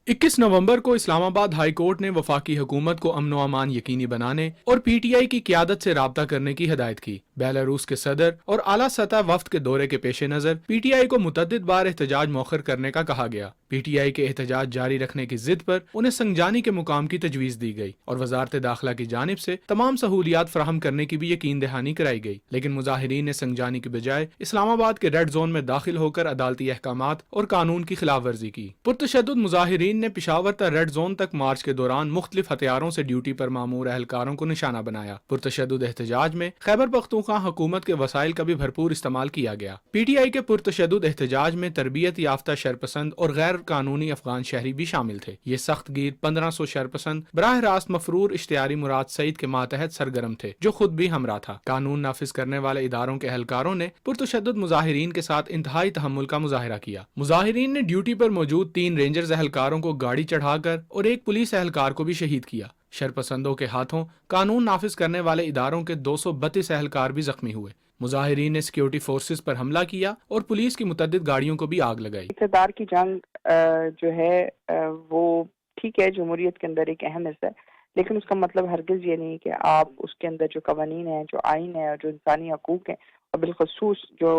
21 नवंबर को इस्लामाबाद हाई कोर्ट ने वफाकी हुकूमत को अमन व अमान यकीनी बनाने और पीटीआई की क़यादत से राब्ता करने की हिदायत की। बेलारूस के सदर और आला सतह वफ्द के दौरे के पेश नज़र पीटीआई को मुतअद्दिद बार एहतजाज मौखर करने का कहा गया। पीटीआई के एहतजाज जारी रखने की जिद पर उन्हें संगजानी के मुकाम की तजवीज़ दी गई और वजारत दाखिला की जानिब से तमाम सहूलियात फराहम करने की भी यकीन दहानी कराई गई, लेकिन मुजाहिरीन ने संगजानी की बजाय इस्लामाबाद के रेड जोन में दाखिल होकर अदालती अहकामात और कानून की खिलाफ वर्जी की। पुरतशद्दुद मुजाहिरीन ने पिशावर तक रेड जोन तक मार्च के दौरान मुख्तलिफ हथियारों से ड्यूटी पर मामूर अहलकारों को निशाना बनाया। पुरतशद्दुद एहतजाज में खैबर पख्तूनख्वा हुकूमत के वसाइल का भी भरपूर इस्तेमाल किया गया। पीटीआई के पुरतशद्दुद एहतजाज में तरबियत याफ्ता शरपसंद और गैर कानूनी अफगान शहरी भी शामिल थे। ये सख्त गिर 1500 शरपसंद बराह रास्त मफरूर इश्तियारी मुराद सईद के मातहत सरगर्म थे, जो खुद भी हमरा था। कानून नाफिज करने वाले इदारों के अहलकारों ने पुरतशद्दुद मुजाहिरीन के साथ इंतहाई तहम्मुल का मुजाहिरा किया। मुजाहिरीन ने ड्यूटी पर मौजूद 3 रेंजर्स अहलकारों को गाड़ी चढ़ाकर और एक पुलिस अहलकार को भी शहीद किया। शरपसंदों के हाथों कानून नाफिज करने वाले इदारों के 232 अहलकार भी जख्मी हुए। मुजाहिरीन ने सिक्योरिटी फोर्सेस पर हमला किया और पुलिस की मुतअद्दिद गाड़ियों को भी आग लगाई। इक़्तिदार की जंग जो है वो ठीक है, जमहूरियत के अंदर एक अहम हिस्सा है, लेकिन उसका मतलब हरगिज ये नहीं कि आप उसके अंदर जो कवानीन है, जो आइन है और जो इंसानी हकूक है और बिलखसूस जो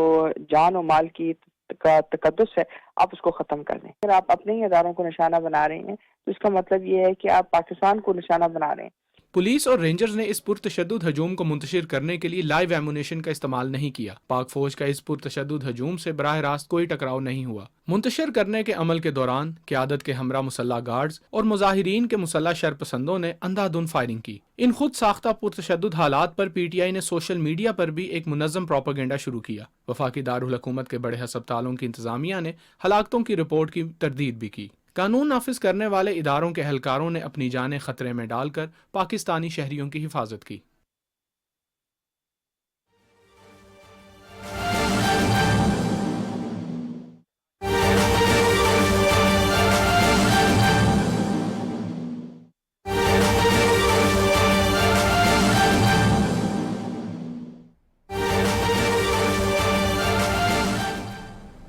जान और माल की का तकद्दुस है, आप उसको ख़त्म कर दें। अगर आप अपने ही इदारों को निशाना बना रहे हैं तो इसका मतलब ये है कि आप पाकिस्तान को निशाना बना रहे हैं। पुलिस और रेंजर्स ने इस पुरतशद्दुद हजूम को मुंतशिर करने के लिए लाइव एमुनेशन का इस्तेमाल नहीं किया। पाक फौज का इस पुरतशद्दुद हजूम से बराह रास्त कोई टकराव नहीं हुआ। मुंतशिर करने के अमल के दौरान क़यादत के हमरा मुसल्ला गार्ड्स और मुजाहिरीन के मुसल्ला शरपसंदों ने अंधाधुंध फायरिंग की। इन खुद साख्ता पुरतशद्दुद हालात पर पीटीआई ने सोशल मीडिया पर भी एक मुनज़्ज़म प्रोपेगेंडा शुरू किया। वफाकी दारुल हुकूमत के बड़े हस्पतालों की इंतजामिया ने हलाकतों की रिपोर्ट की तरदीद भी की। कानून नाफिज करने वाले इदारों के अहलकारों ने अपनी जानें खतरे में डालकर पाकिस्तानी शहरियों की हिफाजत की।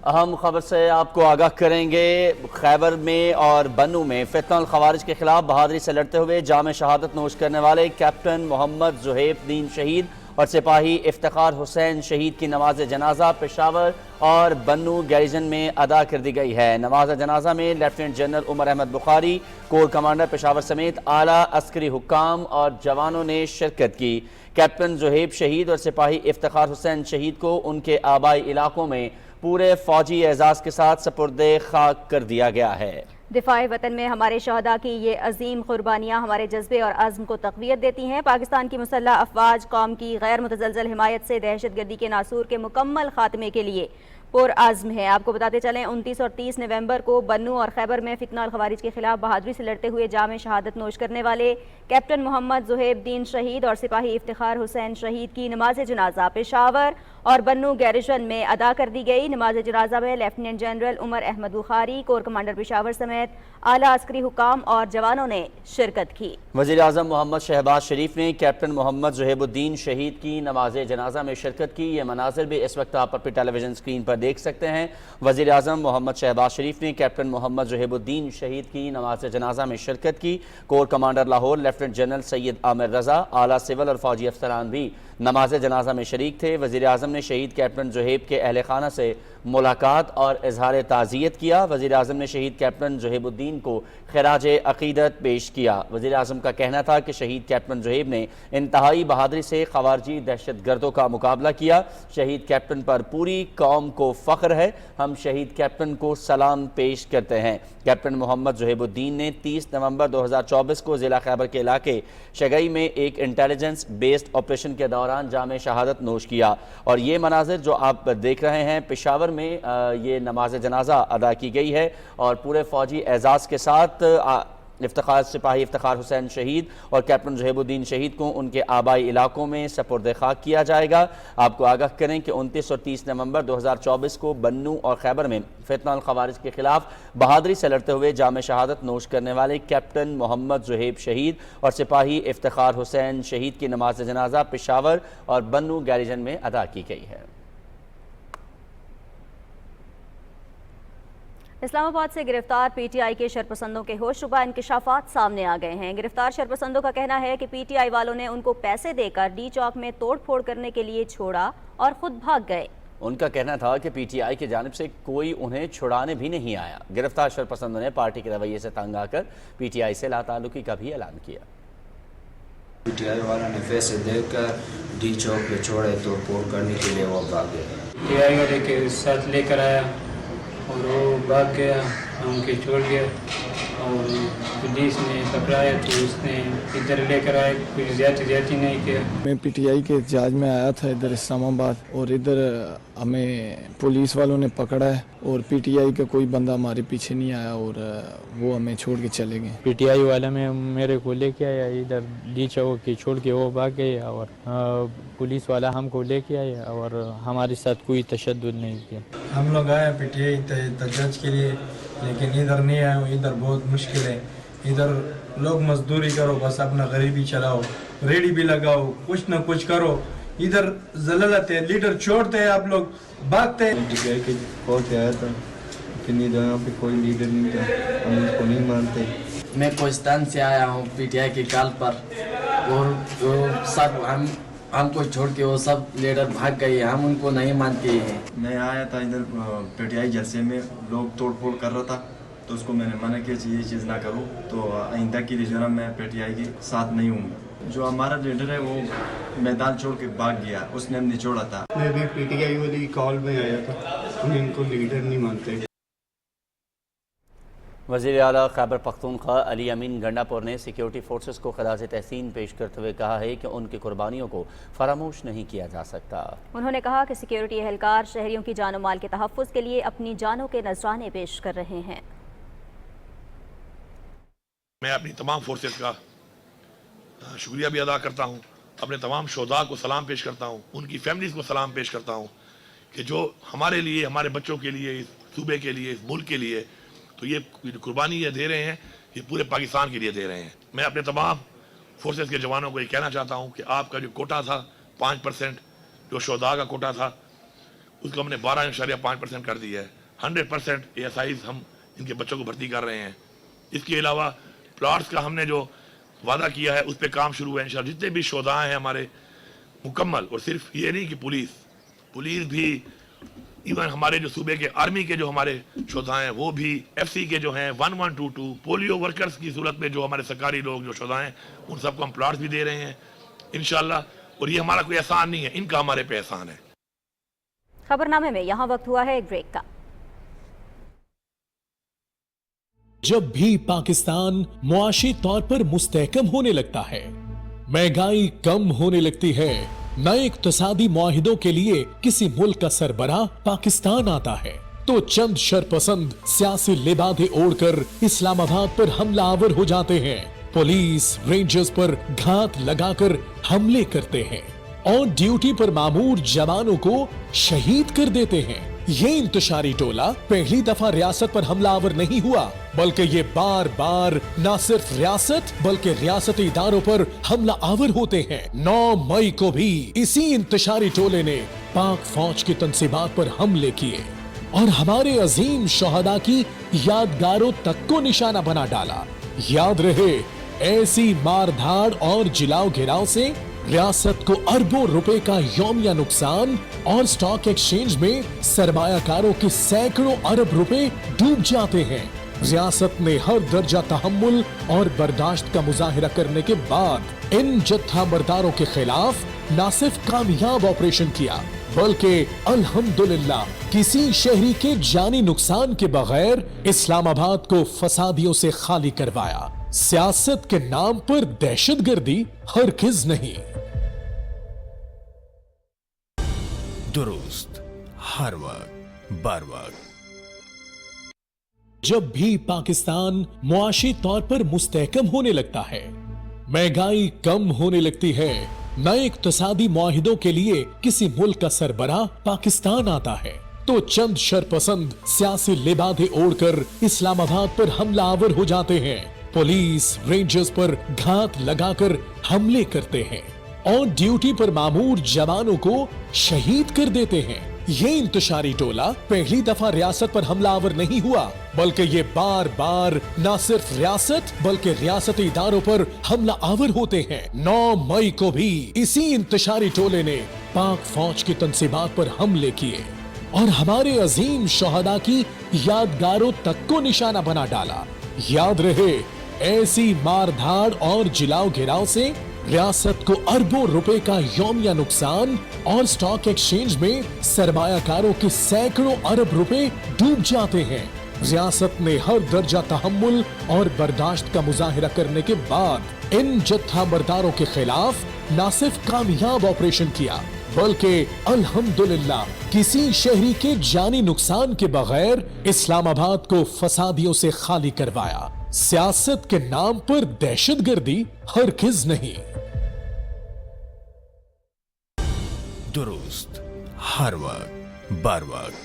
अहम खबर से आपको आगाह करेंगे। खैबर में और बन्नू में फितनल खवारिज के खिलाफ बहादुरी से लड़ते हुए जाम शहादत नोश करने वाले कैप्टन मोहम्मद ज़ुहैब दीन शहीद اور سپاہی افتخار حسین شہید کی نماز جنازہ پشاور اور بنو گیریجن میں ادا کر دی گئی ہے۔ نماز جنازہ میں لیفٹیننٹ جنرل عمر احمد بخاری، کور کمانڈر پشاور سمیت اعلیٰ عسکری حکام اور جوانوں نے شرکت کی۔ کیپٹن زہیب شہید اور سپاہی افتخار حسین شہید کو ان کے آبائی علاقوں میں پورے فوجی اعزاز کے ساتھ سپرد خاک کر دیا گیا ہے۔ دفاع وطن میں ہمارے شہداء کی یہ عظیم قربانیاں ہمارے جذبے اور عزم کو تقویت دیتی ہیں۔ پاکستان کی مسلح افواج قوم کی غیر متزلزل حمایت سے دہشت گردی کے ناسور کے مکمل خاتمے کے لیے پرعزم ہے۔ آپ کو بتاتے چلیں 29 اور 30 نومبر کو بنو اور خیبر میں فتنہ الخوارج کے خلاف بہادری سے لڑتے ہوئے جام شہادت نوش کرنے والے کیپٹن محمد زہیب الدین شہید اور سپاہی افتخار حسین شہید کی نماز جنازہ پشاور اور بنو گیریجن میں ادا کر دی گئی۔ نماز جنازہ میں لیفٹیننٹ جنرل عمر احمد بخاری، کور کمانڈر پشاور سمیت اعلیٰ عسکری حکام اور جوانوں نے شرکت کی۔ وزیر اعظم محمد شہباز شریف نے کیپٹن محمد زہیب الدین شہید کی نماز جنازہ میں شرکت کی۔ یہ مناظر بھی اس وقت آپ اپنی ٹیلی ویژن اسکرین پر دیکھ سکتے ہیں۔ وزیر اعظم محمد شہباز شریف نے کیپٹن محمد زہیب الدین شہید کی نماز جنازہ میں شرکت کی۔ Corps commander Lahore lieutenant general Syed Amir Raza, اعلیٰ سول اور فوجی افسران بھی نماز جنازہ میں شریک تھے۔ وزیر اعظم نے شہید کیپٹن زہیب کے اہل خانہ سے ملاقات اور اظہار تعزیت کیا۔ وزیر اعظم نے شہید کیپٹن زہیب الدین کو خراج عقیدت پیش کیا۔ وزیر اعظم کا کہنا تھا کہ شہید کیپٹن زہیب نے انتہائی بہادری سے خوارجی دہشت گردوں کا مقابلہ کیا۔ شہید کیپٹن پر پوری قوم کو فخر ہے۔ ہم شہید کیپٹن کو سلام پیش کرتے ہیں۔ کیپٹن محمد زہیب الدین نے 30 نومبر 2024 کو ضلع خیبر کے علاقے شگئی میں ایک انٹیلیجنس بیسڈ آپریشن کے دوران جام شہادت نوش کیا، اور یہ مناظر جو آپ دیکھ رہے ہیں پشاور میں یہ نماز جنازہ ادا کی گئی ہے اور پورے فوجی اعزاز کے ساتھ سپاہی افتخار حسین شہید اور کیپٹن زہیب الدین شہید کو ان کے آبائی علاقوں میں سپرد خاک کیا جائے گا۔ آپ کو آگاہ کریں کہ 29 اور 30 نومبر 2024 کو بنو اور خیبر میں فتنہ الخوارج کے خلاف بہادری سے لڑتے ہوئے جام شہادت نوش کرنے والے کیپٹن محمد زہیب شہید اور سپاہی افتخار حسین شہید کی نماز جنازہ پشاور اور بنو گیریجن میں ادا کی گئی ہے۔ اسلام آباد سے گرفتار پی ٹی آئی کے شرپسندوں کے ہوش ربا انکشافات سامنے آ گئے ہیں۔ گرفتار شرپسندوں کا کہنا ہے کہ پی ٹی آئی والوں نے ان کو پیسے دے کر ڈی چوک میں توڑ پھوڑ کرنے کے لیے چھوڑا اور خود بھاگ گئے۔ ان کا کہنا تھا کہ پی ٹی آئی کی جانب سے کوئی انہیں چھڑانے بھی نہیں آیا۔ گرفتار شرپسندوں نے پارٹی کے رویے سے تنگ آ کر پی ٹی آئی سے لا تعلقی کا بھی اعلان کیا۔ پی ٹی آئی والوں نے پیسے دے کر ڈی چوک پہ چھوڑے توڑ پھوڑ کرنے کے لیے وہ بھاگ گئے۔ پی ٹی آئی والے کے ساتھ لے کر آیا اور وہ بھاگ گیا، ہم کے چھوڑ گیا اور پولیس نے پکڑایا تو اس نے ادھر لے کر آئے، کوئی زیادتی نہیں کیا۔ میں پی ٹی آئی کے احتجاج میں آیا تھا ادھر اسلام آباد، اور ادھر ہمیں پولیس والوں نے پکڑا ہے اور پی ٹی آئی کا کوئی بندہ ہمارے پیچھے نہیں آیا اور وہ ہمیں چھوڑ کے چلے گئے۔ پی ٹی آئی والا میں میرے کو لے کے آیا ادھر ڈی چوک کے چھوڑ کے وہ بھاگ گئے اور پولیس والا ہم کو لے کے آیا اور ہمارے ساتھ کوئی تشدد نہیں کیا۔ ہم لوگ آئے پی ٹی آئی احتجاج کے لیے، لیکن ادھر نہیں آئے، ادھر بہت مشکل ہے۔ ادھر لوگ مزدوری کرو، بس اپنا غریبی چلاؤ، ریڑھی بھی لگاؤ، کچھ نہ کچھ کرو۔ ادھر ضلالت ہے، لیڈر چھوڑتے ہیں، آپ لوگ بھاگتے ہیں۔ پی ٹی آئی کے کال سے آیا تھا لیکن یہاں پہ کوئی لیڈر نہیں تھا، ہم اس کو نہیں مانتے۔ میں کوہستان سے آیا ہوں پی ٹی آئی کے کال پر، اور سب ہم کو چھوڑ کے وہ سب لیڈر بھاگ گئے، ہم ان کو نہیں مانتے ہیں۔ میں آیا تھا ادھر پی ٹی آئی جلسے میں، لوگ توڑ پھوڑ کر رہا تھا تو اس کو میں نے منع کیا کہ یہ چیز نہ کروں، تو آئندہ کے لیے جو ہے میں پی ٹی آئی کے ساتھ نہیں ہوں گا۔ جو ہمارا لیڈر ہے وہ میدان چھوڑ کے بھاگ گیا، اس نے ہم نے چھوڑا تھا۔ میں بھی پی ٹی آئی والی کال میں آیا تھا، ہم ان کو لیڈر نہیں مانتے۔ وزیر اعلیٰ خیبر پختونخوا علی امین گنڈاپور نے سیکیورٹی فورسز کو خراج تحسین پیش کرتے ہوئے کہا ہے کہ ان کی قربانیوں کو فراموش نہیں کیا جا سکتا۔ انہوں نے کہا کہ سیکیورٹی اہلکار شہریوں کی جان و مال کے تحفظ کے لیے اپنی جانوں کے نذرانے پیش کر رہے ہیں۔ میں اپنی تمام فورسز کا شکریہ بھی ادا کرتا ہوں، اپنے تمام شہداء کو سلام پیش کرتا ہوں، ان کی فیملیز کو سلام پیش کرتا ہوں کہ جو ہمارے لیے، ہمارے بچوں کے لیے، اس صوبے کے لیے، اس ملک کے لیے تو یہ قربانی یہ دے رہے ہیں، یہ پورے پاکستان کے لیے دے رہے ہیں۔ میں اپنے تمام فورسز کے جوانوں کو یہ کہنا چاہتا ہوں کہ آپ کا جو کوٹا تھا 5% جو شہداء کا کوٹا تھا، اس کو ہم نے 12.5% کر دیا ہے۔ 100% ASIs ہم ان کے بچوں کو بھرتی کر رہے ہیں۔ اس کے علاوہ پلاٹس کا ہم نے جو وعدہ کیا ہے اس پہ کام شروع ہے انشاءاللہ۔ جتنے بھی شہداء ہیں ہمارے मुकम्मल, और सिर्फ ये नहीं कि पुलिस भी, इवन हमारे जो सूबे के आर्मी के जो हमारे शोधा हैं वो भी, FC के जो हैं 1122, पोलियो वर्कर्स की सूरत में जो हमारे सरकारी लोग जो शोधा हैं उन सबको हम प्लाट्स भी दे रहे हैं इंशाल्लाह। और ये हमारा कोई एहसान नहीं है, इनका हमारे पे एहसान है। खबरनामे में यहाँ वक्त हुआ है एक ब्रेक का। जब भी पाकिस्तान मुआशी तौर पर मुस्तहकम होने लगता है, महंगाई कम होने लगती है, नए इक्तसादी मुआहिदों के लिए किसी मुल्क का सरबराह पाकिस्तान आता है, तो चंद शरपसंद सियासी लिबादे ओढ़कर इस्लामाबाद पर हमला आवर हो जाते हैं। पुलिस रेंजर्स पर घात लगाकर हमले करते हैं और ड्यूटी पर मामूर जवानों को शहीद कर देते हैं। ये इंतशारी टोला पहली दफा रियासत पर हमलावर नहीं हुआ, बल्कि ये बार बार न सिर्फ रियासत बल्कि रियासती इदारों पर हमला आवर होते हैं। 9 मई को भी इसी इंतशारी टोले ने पाक फौज की तंसीबात पर हमले किए और हमारे अजीम शोहदा की यादगारों तक को निशाना बना डाला। याद रहे, ऐसी मारधाड़ और जिलाओ घिराव से रियासत को अरबों रुपए का यौमिया नुकसान और स्टॉक एक्सचेंज में सरमायाकारों के सैकड़ों अरब रुपए डूब जाते हैं। रियासत ने हर दर्जा तहम्मुल और बर्दाश्त का मुजाहिरा करने के बाद इन जत्था बरदारों के खिलाफ न सिर्फ कामयाब ऑपरेशन किया, बल्कि अल्हम्दुलिल्लाह किसी शहरी के जानी नुकसान के बगैर इस्लामाबाद को फसादियों से खाली करवाया। सियासत के नाम पर दहशतगर्दी हरगिज नहीं। दुरुस्त, हर वक्त, बर वक्त। जब भी पाकिस्तान मुआशी तौर पर मुस्तहकम होने लगता है, महंगाई कम होने लगती है, नए इक्तसादी मुआहिदों के लिए किसी मुल्क का सरबराह पाकिस्तान आता है, तो चंद शरपसंद सियासी लिबादे ओढ़कर इस्लामाबाद पर हमला आवर हो जाते हैं। पुलिस रेंजर्स पर घात लगाकर हमले करते हैं और ड्यूटी पर मामूर जवानों को शहीद कर देते हैं। ये इंतशारी टोला पहली दफा रियासत पर हमलावर नहीं हुआ, बल्कि ये बार बार न सिर्फ रियासत बल्कि रियासती इदारों पर हमला आवर होते हैं। 9 मई को भी इसी इंतशारी टोले ने पाक फौज की तंसीबात पर हमले किए और हमारे अजीम शोहदा की यादगारों तक को निशाना बना डाला। याद रहे, ऐसी मारधाड़ और जिलाओ घिराव से रियासत को अरबों रुपए का यौमिया नुकसान और स्टॉक एक्सचेंज में सरमायाकारों के सैकड़ों अरब रुपए डूब जाते हैं। रियासत ने हर दर्जा तहम्मुल और बर्दाश्त का मुजाहिरा करने के बाद इन जत्था बरदारों के खिलाफ न सिर्फ कामयाब ऑपरेशन किया, बल्कि अल्हम्दुलिल्लाह किसी शहरी के जानी नुकसान के बगैर इस्लामाबाद को फसादियों से खाली करवाया। सियासत के नाम पर दहशतगर्दी हरगिज नहीं। दुरुस्त, हर वक्त, बर वक्त।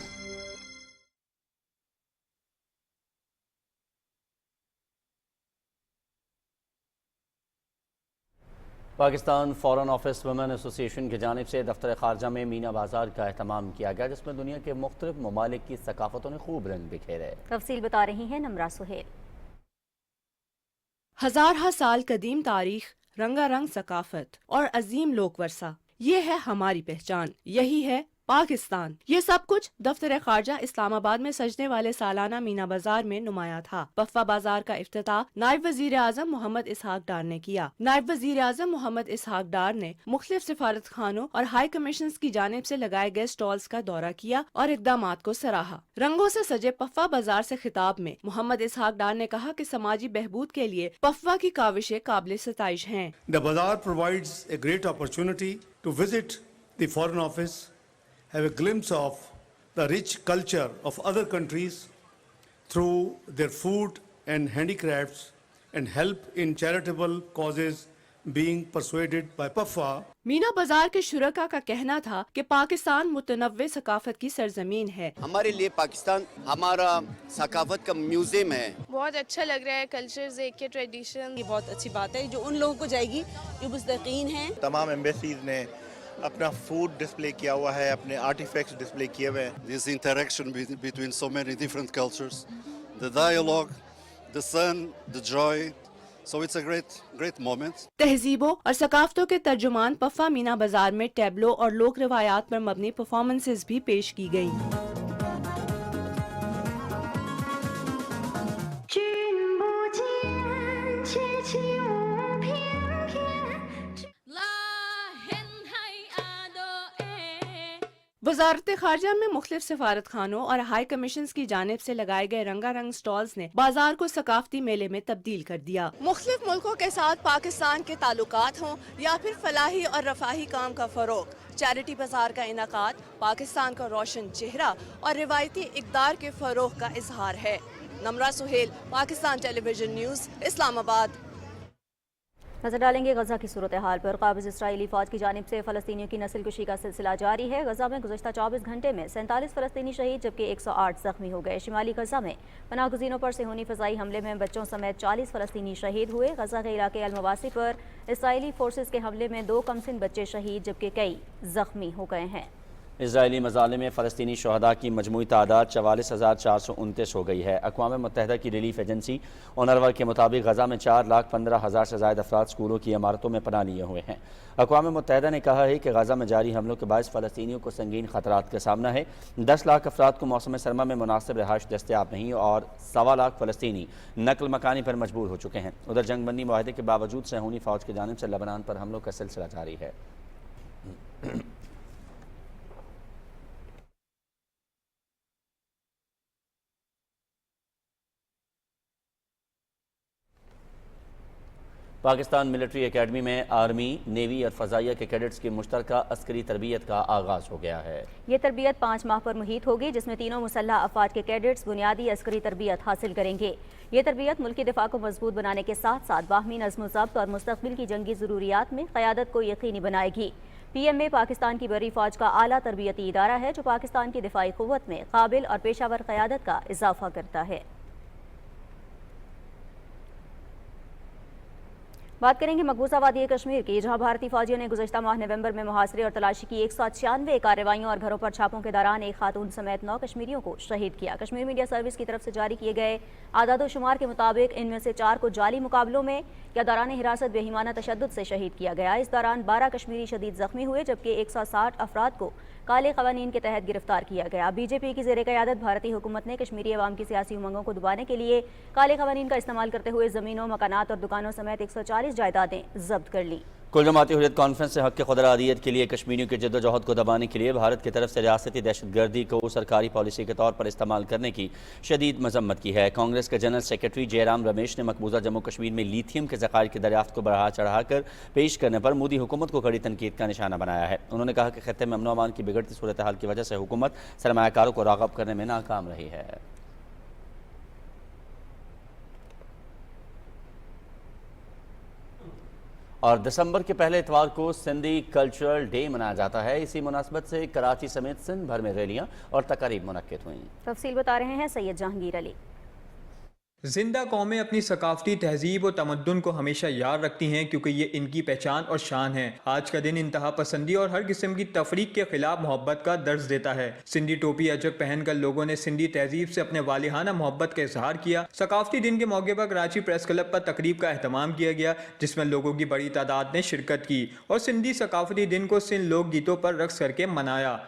Pakistan foreign office women association की जानिब से दफ्तर खारजा में मीना बाजार का एहतमाम किया गया, जिसमें दुनिया के मुख्तलिफ ममालिक की सकाफतों ने खूब रंग बिखेरे। तफसील बता रही हैं नमरा सुहेल। हजारहा साल कदीम तारीख, रंगारंग सकाफत और अजीम लोक वर्सा, ये है हमारी पहचान, यही है पाकिस्तान। ये सब कुछ दफ्तर खारजा इस्लामाबाद में सजने वाले सालाना मीना बाजार में नुमाया था। पफ्फा बाजार का इफ्तिताह नायब वजीर आजम मोहम्मद इसहाक डार ने किया। नायब वजीर आजम मोहम्मद इसहाक डार ने मुख्तलिफ सिफारत खानों और हाई कमीशन की जानिब से लगाए गए स्टॉल्स का दौरा किया और इकदामात को सराहा। रंगों से सजे पफ्फा बाजार से खिताब में मोहम्मद इसहाक डार ने कहा कि समाजी बहबूद के लिए पफ्फा की काविशें काबिल सताइश हैं। The bazaar provides a great opportunity to visit the foreign office, have a glimpse of the rich culture of other countries through their food and handicrafts, and help in charitable causes being persuaded by PAFA. Meena बाजार के शुरका का कहना था कि पाकिस्तान मुतनव्वे सकाफत की सरजमीन है। हमारे लिए पाकिस्तान हमारा सकाफत का म्यूजियम है। बहुत अच्छा लग रहा है, कल्चर देख के, ट्रेडिशन। ये बहुत अच्छी बात है जो उन लोगों को जाएगी जो मुस्तकीन हैं। तमाम एम्बेसीज ने अपना फूड डिस्प्ले किया हुआ है, अपने आर्टिफैक्ट्स डिस्प्ले किए हुए हैं। This interaction between so many different cultures, the dialogue, the sun, the joy, So it's a great moment. तहजीबों और सकाफतों के तर्जुमान पफा मीना बाजार में टैबलो और लोक रिवायात पर मबनी परफॉर्मेंसेस भी पेश की गयी। वजारत खारजा में मुख्तलिफ सफारत खानों और हाई कमीशंस की जानिब से लगाए गए रंगारंग स्टॉल्स ने बाजार को सकाफती मेले में तब्दील कर दिया। मुख्तलिफ मुल्कों के साथ पाकिस्तान के ताल्लुकात हों या फिर फलाही और रफाही काम का फरोग, चैरिटी बाजार का इनाकात पाकिस्तान का रोशन चेहरा और रिवायती इक़दार के फरोग का इजहार है। Namra Suhail, Pakistan television news, Islamabad. नजर डालेंगे गजा की सूरत हाल पर। काबिज इसराइली फौज की जानिब से फलस्तीनियों की नस्ल कुशी का सिलसिला जारी है। गजा में गुज़श्ता 24 घंटे में 47 फलस्तीनी शहीद जबकि 108 जख्मी हो गए। शिमाली गजा में पनाहगुज़ीनों पर सेहूनी फ़ज़ाई हमले में बच्चों समेत 40 फलस्तीनी शहीद हुए। गजा के इलाके अलमवासी पर इसराइली फोर्सेस के हमले में 2 कमसिन बच्चे शहीद जबकि कई जख्मी हो गए हैं। इजरायली मज़ालिम में फ़लस्तीनी शहदा की मजमूई तादाद 44,429 हो गई है। अक़वाम मुत्तहिदा की रिलीफ एजेंसी ओनरवा के मुताबिक गजा में 4,15,000 से ज़ायद अफराद स्कूलों की इमारतों में पनाह लिए हुए हैं। अक़वाम मुत्तहिदा ने कहा है कि गजा में जारी हमलों के बायस फ़लस्तीनियों को संगीन ख़तरात का सामना है। 10 लाख अफराद को मौसम सरमा में मुनासिब रिहाइश दस्तयाब नहीं और 1.25 लाख फ़लस्तीनी नकल मकानी पर मजबूर हो चुके हैं। उधर जंग बंदी मुआहदे के बावजूद सेहूनी फ़ौज की जानिब से लबनान पर हमलों का सिलसिला जारी है। पाकिस्तान मिलिट्री एकेडमी में आर्मी, नेवी और फ़ज़ाइया के कैडेट्स की मुश्तरका अस्करी तरबियत का आगाज़ हो गया है। ये तरबियत 5 माह पर मुहित होगी जिसमें तीनों मुसल्लह अफ़वाज के कैडेट्स बुनियादी अस्करी तरबियत हासिल करेंगे। ये तरबियत मुल्की दिफा को मजबूत बनाने के साथ साथ बाहमी नज़्म ज़ब्त और मुस्तक़बिल की जंगी ज़रूरियात में क़यादत को यकीनी बनाएगी। PMA पाकिस्तान की बड़ी फ़ौज का आला तरबियती इदारा है जो पाकिस्तान की दिफाई क़ुव्वत में काबिल और पेशावर क़यादत का इजाफ़ा करता है। बात करेंगे मकबूजा वादी कश्मीर की, जहां भारतीय फौजियों ने गुज़श्ता माह नवंबर में मुहासरे और तलाशी की 196 कार्रवाइयों और घरों पर छापों के दौरान एक खातून समेत 9 कश्मीरियों को शहीद किया। कश्मीर मीडिया सर्विस की तरफ से जारी किए गए आदाद शुमार के मुताबिक इनमें से 4 को जाली मुकाबलों में या दौरान हिरासत बेईमाना तशद्दुद से शहीद किया गया। इस दौरान 12 कश्मीरी शदीद जख्मी हुए जबकि 160 अफराद को काले क़वानीन के तहत गिरफ्तार किया गया। BJP की ज़ेर क़यादत भारतीय हुकूमत ने कश्मीरी अवाम की सियासी उमंगों को दबाने के लिए काले क़वानीन का इस्तेमाल करते हुए ज़मीनों, मकानात और दुकानों समेत 140 जायदादें जब्त कर ली। कुल जमाती हुर्रियत कॉन्फ्रेंस से हक़ के खुदरा अदियत के लिए कश्मीरियों की जद्दोजहद को दबाने के लिए भारत की तरफ से रियासती दहशतगर्दी को सरकारी पॉलिसी के तौर पर इस्तेमाल करने की शदीद मजम्मत की है। कांग्रेस के जनरल सेक्रेटरी जयराम रमेश ने मकबूजा जम्मू कश्मीर में लिथियम के ज़खायर की दरियाफ्त को बढ़ा चढ़ाकर पेश करने पर मोदी हुकूमत को कड़ी तनकीद का निशाना बनाया है। उन्होंने कहा कि खत्ते में अमन अमान की बिगड़ती सूरत हाल की वजह से हुकूमत सरमायाकारों को राग़ब करने में नाकाम रही है। और दिसंबर के पहले इतवार को सिंधी कल्चरल डे मनाया जाता है। इसी मुनासबत से कराची समेत सिंध भर में रैलियां और तकारीब मुनक्किद हुई। तफसील बता रहे हैं सैयद जहांगीर अली। जिंदा कौमें अपनी सकाफती तहजीब और तमद्दुन को हमेशा याद रखती हैं क्योंकि ये इनकी पहचान और शान है। आज का दिन इंतहा पसंदी और हर किस्म की तफरीक के खिलाफ मोहब्बत का दर्ज देता है। सिंधी टोपी अजक पहनकर लोगों ने सिंधी तहजीब से अपने वालिहाना मोहब्बत का इजहार किया। सकाफती दिन के मौके पर कराची प्रेस क्लब पर तकरीब का एहतमाम किया गया जिसमें लोगों की बड़ी तादाद ने शिरकत की और सिंधी सकाफती दिन को सिंध लोक गीतों पर रक्स करके मनाया।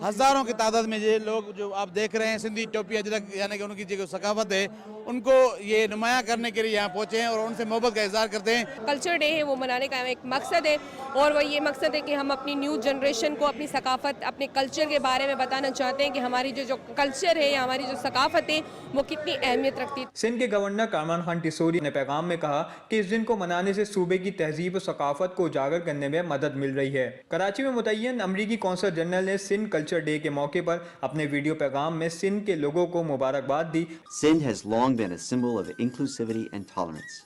हज़ारों की तादाद में ये लोग जो आप देख रहे हैं सिंधी टोपी अजरक यानी कि उनकी जो सकाफत है उनको ये नुमाया करने के लिए यहाँ पहुँचे हैं और उनसे मोहब्बत का इजहार करते हैं। कल्चर डे है वो मनाने का एक मकसद है और वो ये मकसद है कि हम अपनी न्यू जनरेशन को अपनी सकाफत, अपने कल्चर के बारे में बताना चाहते हैं कि हमारी जो कल्चर है या हमारी जो सकाफत है वो कितनी अहमियत रखती है। सिंध के गवर्नर कामरान खान टिसोरी ने पैगाम में कहा कि इस दिन को मनाने से सूबे की तहजीब और सकाफत को उजागर करने में मदद मिल रही है। कराची में मुतय्यन अमरीकी कौंसल जनरल ने सिंध कल्चर डे के मौके पर अपने वीडियो पैगाम में सिंध के लोगों को मुबारकबाद दी। Sindh has long been a symbol of inclusivity and tolerance.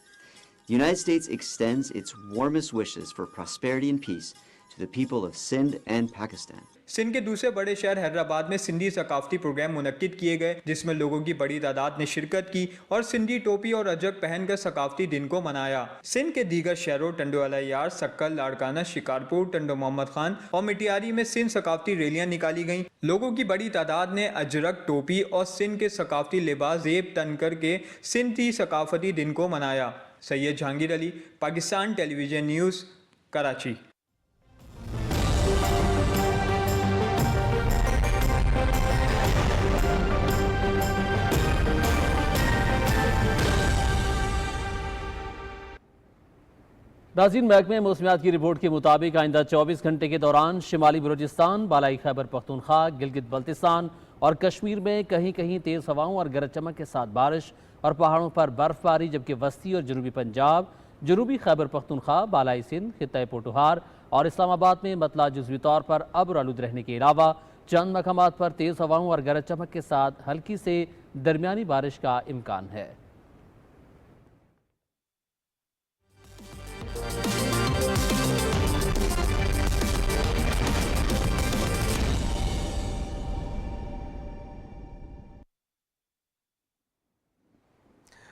The United States extends its warmest wishes for prosperity and peace to the people of Sindh and Pakistan. Sindh के दूसरे बड़े शहर हैदराबाद में सिंधी सकाफती प्रोग्राम मुनक्किद किए गए, जिसमें लोगों की बड़ी तादाद ने शिरकत की और सिंधी टोपी और अजक पहनकर सकाफती दिन को मनाया। सिंध के दीगर शहरों टंडो अलायार, सक्कल, लाड़काना, शिकारपुर, टंडो मोहम्मद खान और मिटियारी में सिंध सकाफती रैलियां निकाली गईं। लोगों की बड़ी तादाद ने अजरक, टोपी और सिंध के सकाफती लिबास ज़ेब तन करके सिंधी सकाफती दिन को मनाया। Syed Jahangir Ali, Pakistan television news, Karachi. नाज़रीन, महकमे मौसमियात की रिपोर्ट के मुताबिक आइंदा 24 घंटे के दौरान शिमाली बलूचिस्तान, बालाई खैबर पख्तूनख्वा, गिलगित बल्तिस्तान और कश्मीर में कहीं कहीं तेज़ हवाओं और गरज चमक के साथ बारिश और पहाड़ों पर बर्फबारी, जबकि वस्ती और जनूबी पंजाब, जनूबी खैबर पख्तूनख्वा, बालाई सिंध, खित्ता पोटोहार और इस्लामाबाद में मतला जुज़वी तौर पर अब्र आलूद रहने के अलावा चंद मकामात पर तेज़ हवाओं और गरज चमक के साथ हल्की से दरमियानी बारिश का इम्कान है।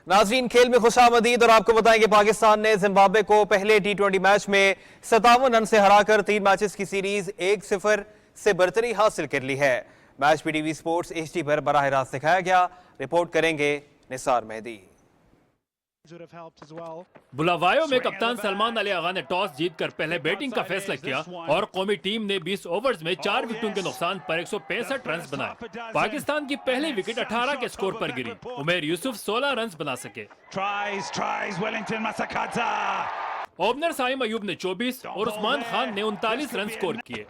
नाज़रीन, खेल में खुशामदीद और आपको बताएंगे पाकिस्तान ने जिम्बाब्वे को पहले T20 मैच में 57 रन से हराकर 3 मैचेस की सीरीज 1-0 से बरतरी हासिल कर ली है। मैच PTV स्पोर्ट्स HD पर बराह रास्त दिखाया गया। रिपोर्ट करेंगे निसार मेहदी। बुलावायो में कप्तान सलमान अली आगा ने टॉस जीतकर पहले बैटिंग का फैसला किया और कौमी टीम ने 20 ओवर्स में 4 विकेटों के नुकसान पर 165 रन बनाए। पाकिस्तान की पहली विकेट 18 के स्कोर पर गिरी। उमेर यूसुफ 16 रन बना सके। ओपनर साइम अयूब ने 24 और उस्मान खान ने 39 रन स्कोर किए।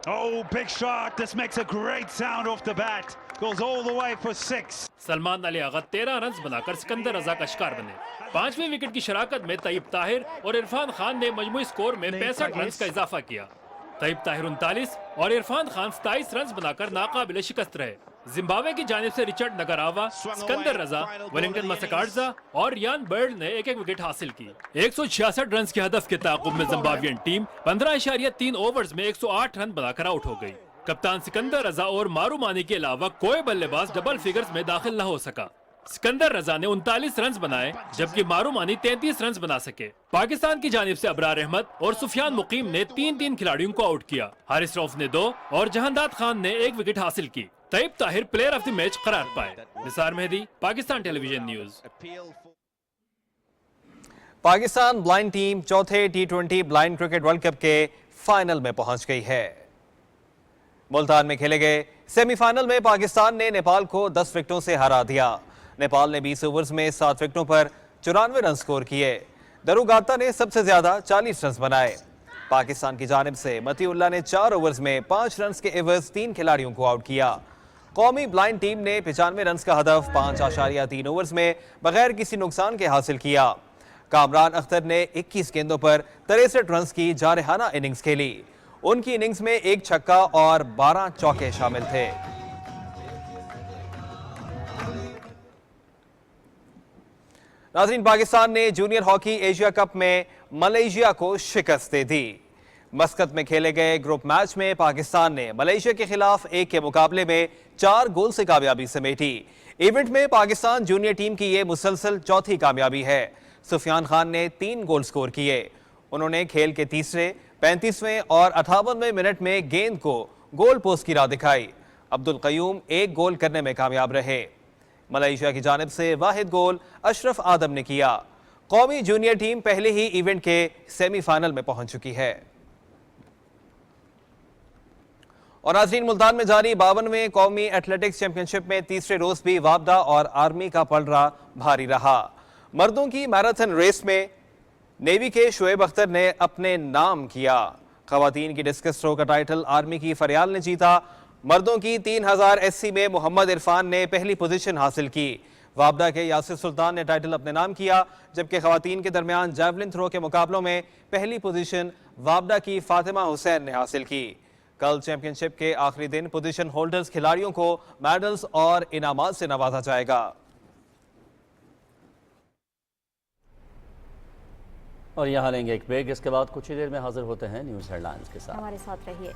Oh, big shot. This makes a great sound off the bat. Goes all the way for 6. Salman Ali Agha 13 run बनाकर सिकंदर रजा का शिकार बने। 5वें विकेट की शराकत में तैयब ताहिर और इरफान खान ने मजमूई स्कोर में 65 रन का इजाफा किया। तैयब ताहिर 39 और इरफान खान 27 रन बनाकर नाकाबिले शिकस्त रहे। जिम्बाब्वे की जानिब से रिचर्ड नगरावा, सिकंदर रजा, वेलिंगटन मसकार्जा और यान बर्ड ने एक विकेट हासिल की। 166 रन के हदफ के ताक़ुब में जिम्बाब्वियन टीम 15.3 ओवर्स में 108 रन बनाकर आउट हो गई। कप्तान सिकंदर रजा और मारू मानी के अलावा कोई बल्लेबाज डबल फिगर्स में दाखिल न हो सका। सिकंदर रजा ने 39 रन बनाए, जबकि मारू मानी 33 रन बना सके। पाकिस्तान की जानिब से अबरार अहमद और सुफियान मुकीम ने 3-3 खिलाड़ियों को आउट किया। हारिस रऊफ ने 2 और जहांदाद खान ने 1 विकेट हासिल की। Tayyab Tahir player of the match करार पाए। Nisar Mehdi, Pakistan television news. Pakistan blind team चौथे T20 blind cricket world cup के फाइनल में पहुंच गई है। मुल्तान में खेले गए सेमीफाइनल में पाकिस्तान ने नेपाल को 10 विकेटों से हरा दिया। नेपाल ने 20 ओवर्स में 7 विकेटों पर 94 रन स्कोर किए। दरुगाता ने सबसे ज्यादा 40 रन बनाए। पाकिस्तान की जानिब से मतीउल्लाह ने 4 ओवर्स में 5 रन के एवज 3 खिलाड़ियों को आउट किया। कौमी ब्लाइंड टीम ने 95 रन का हदफ 5.3 ओवर्स में बगैर किसी नुकसान के हासिल किया। कामरान अख्तर ने 21 गेंदों पर 63 रन की जारहाना इनिंग्स खेली। उनकी इनिंग्स में 1 छक्का और 12 चौके शामिल थे। नाज़रीन, पाकिस्तान ने जूनियर हॉकी एशिया कप में मलेशिया को शिकस्त दे दी। मस्कत में खेले गए ग्रुप मैच में पाकिस्तान ने मलेशिया के खिलाफ 1 के मुकाबले में 4 गोल से कामयाबी समेटी। इवेंट में पाकिस्तान जूनियर टीम की ये मुसलसल चौथी कामयाबी है। सुफियान खान ने 3 गोल स्कोर किए। उन्होंने खेल के तीसरे, 35वें और 58वें मिनट में गेंद को गोल पोस्ट की राह दिखाई। अब्दुल कयूम 1 गोल करने में कामयाब रहे। मलेशिया की जानिब से वाहिद गोल अशरफ आदम ने किया। कौमी जूनियर टीम पहले ही इवेंट के सेमीफाइनल में पहुंच चुकी है। और नाज़रीन, मुल्तान में जारी 52वें कौमी एथलेटिक्स चैंपियनशिप में तीसरे रोज भी वापदा और आर्मी का पलड़ा भारी रहा। मर्दों की मैराथन रेस में नेवी के शोएब अख्तर ने अपने नाम किया। खवातीन की डिस्कस थ्रो का टाइटल आर्मी की फरियाल ने जीता। मर्दों की 3000 SC में मोहम्मद इरफान ने पहली पोजीशन हासिल की। वापदा के यासिर सुल्तान ने टाइटल अपने नाम किया, जबकि खवातीन के दरमियान जैवलिन थ्रो के मुकाबलों में पहली पोजीशन वापदा की फातिमा हुसैन ने हासिल की। कल चैंपियनशिप के आखिरी दिन पोजीशन होल्डर्स खिलाड़ियों को मेडल्स और इनामात से नवाजा जाएगा। और यहाँ लेंगे एक ब्रेक, इसके बाद कुछ ही देर में हाजिर होते हैं न्यूज़ हेडलाइंस के साथ। हमारे साथ रहिए।